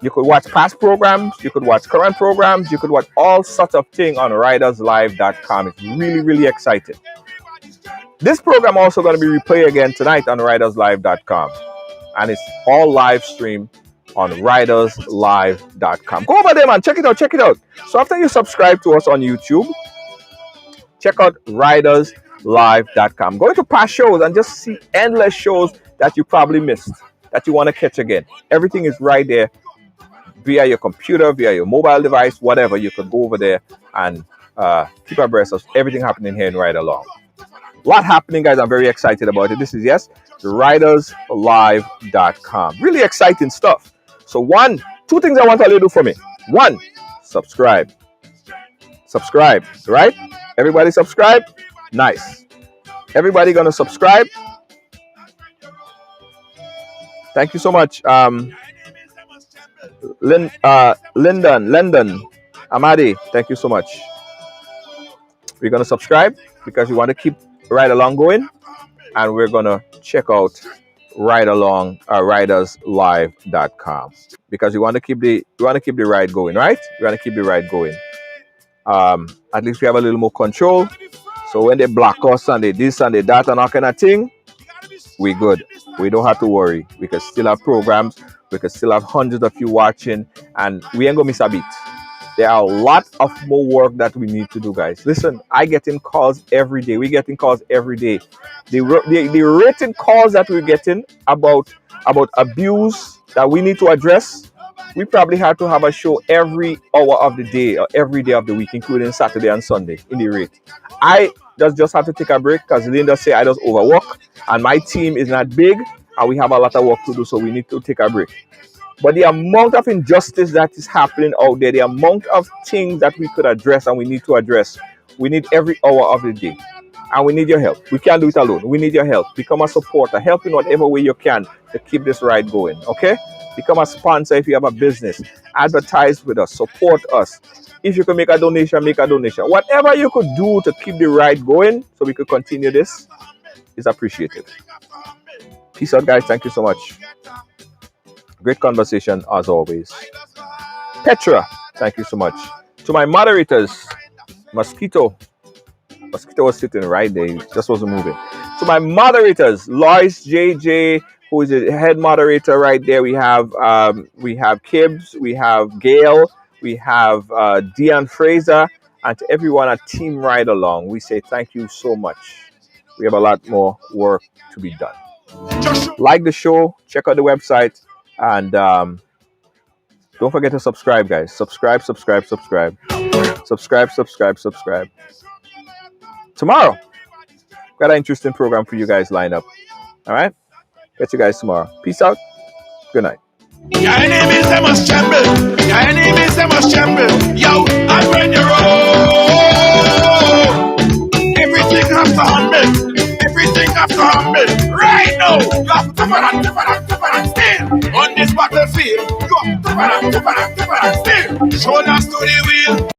You could watch past programs, you could watch current programs, you could watch all sorts of things on riderslive.com. It's really, really exciting. This program also going to be replayed again tonight on riderslive.com. And it's all live stream on riderslive.com. Go over there, man. Check it out. Check it out. So after you subscribe to us on YouTube, check out riderslive.com. Go into past shows and just see endless shows that you probably missed, that you want to catch again. Everything is right there via your computer, via your mobile device, whatever. You could go over there and keep abreast of everything happening here in Ride Along. A lot happening, guys. I'm very excited about it. This is, riderslive.com. Really exciting stuff. So two things I want you to do for me. One, subscribe. Subscribe, right? Everybody subscribe? Nice. Everybody gonna subscribe? Thank you so much. Lyndon, Amadi, thank you so much. We're gonna subscribe because we want to keep Ride Along going, and we're gonna check out Ride Along, riderslive.com, because we want to keep the ride going, right? We want to keep the ride going. At least we have a little more control. So when they block us and they this and they that and all kind of thing, we good. We don't have to worry. We can still have programs. We can still have hundreds of you watching, and we ain't gonna miss a beat. There are a lot of more work that we need to do, guys. Listen, I get in calls every day. We getting calls every day. The rated calls that we're getting about abuse that we need to address, we probably have to have a show every hour of the day or every day of the week, including Saturday and Sunday in the rate. I just have to take a break because Linda say I just overwork and my team is not big and we have a lot of work to do, so we need to take a break. But the amount of injustice that is happening out there, the amount of things that we could address and we need to address, we need every hour of the day. And we need your help. We can't do it alone. We need your help. Become a supporter. Help in whatever way you can to keep this ride going. Okay? Become a sponsor if you have a business. Advertise with us. Support us. If you can make a donation, make a donation. Whatever you could do to keep the ride going so we could continue this is appreciated. Peace out, guys. Thank you so much. Great conversation as always. Petra, thank you so much. To my moderators, Mosquito was sitting right there, he just wasn't moving. To my moderators, Lois JJ, who is the head moderator right there. We have Kibbs, we have Gail, we have Deanne Fraser, and to everyone at Team Ride Along, we say thank you so much. We have a lot more work to be done. Like the show, check out the website. And don't forget to subscribe, guys. Subscribe. Tomorrow, got an interesting program for you guys lined up. All right? Catch you guys tomorrow. Peace out. Good night. Your enemies, they must tremble. Your enemies, they must tremble. Yo, I'm when you roll. Everything has to humble. Everything has to humble. Right now, you have to different still. On this battlefield, you have to different still. Shoulders to the wheel.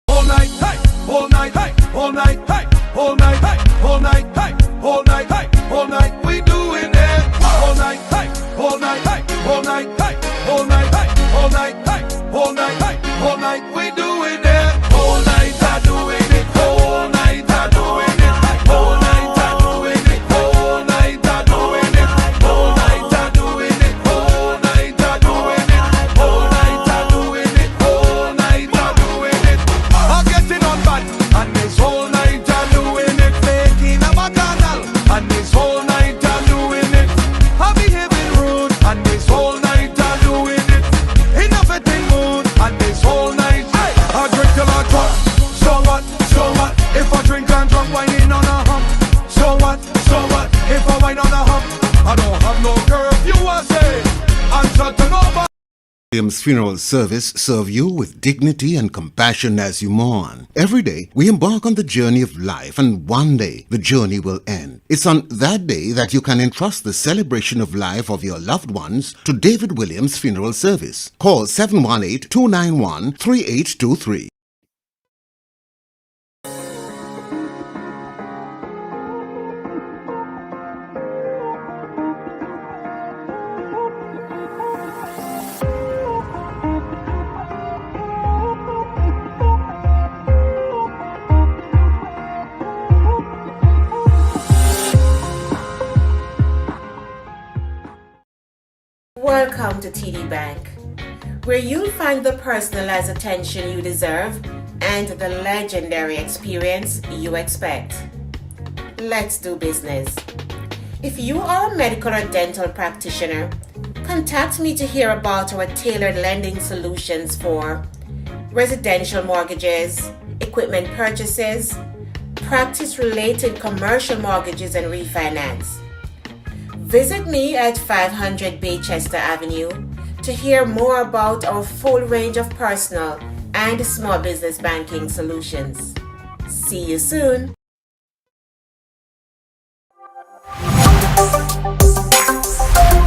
All night, hey, all night, hey, all night, hey, all night, hey, all night, hey, all night, hey, all night, we doing it. All night, hey, all night, hey, all night, hey, all night, hey, all night, hey, all night, hey, all night, we doing it. All night, I doing it. All night, I doing it. All night, I doing it. All night, I doing it. All night, I doing it. All night, I doing it. All night, I doing it. All night, I doing it. I'm getting on by Williams Funeral Service serve you with dignity and compassion as you mourn. Every day, we embark on the journey of life, and one day, the journey will end. It's on that day that you can entrust the celebration of life of your loved ones to David Williams Funeral Service. Call 718-291-3823. Welcome to TD Bank, where you'll find the personalized attention you deserve and the legendary experience you expect. Let's do business. If you are a medical or dental practitioner, contact me to hear about our tailored lending solutions for residential mortgages, equipment purchases, practice-related commercial mortgages and refinance. Visit me at 500 Baychester Avenue to hear more about our full range of personal and small business banking solutions. See you soon.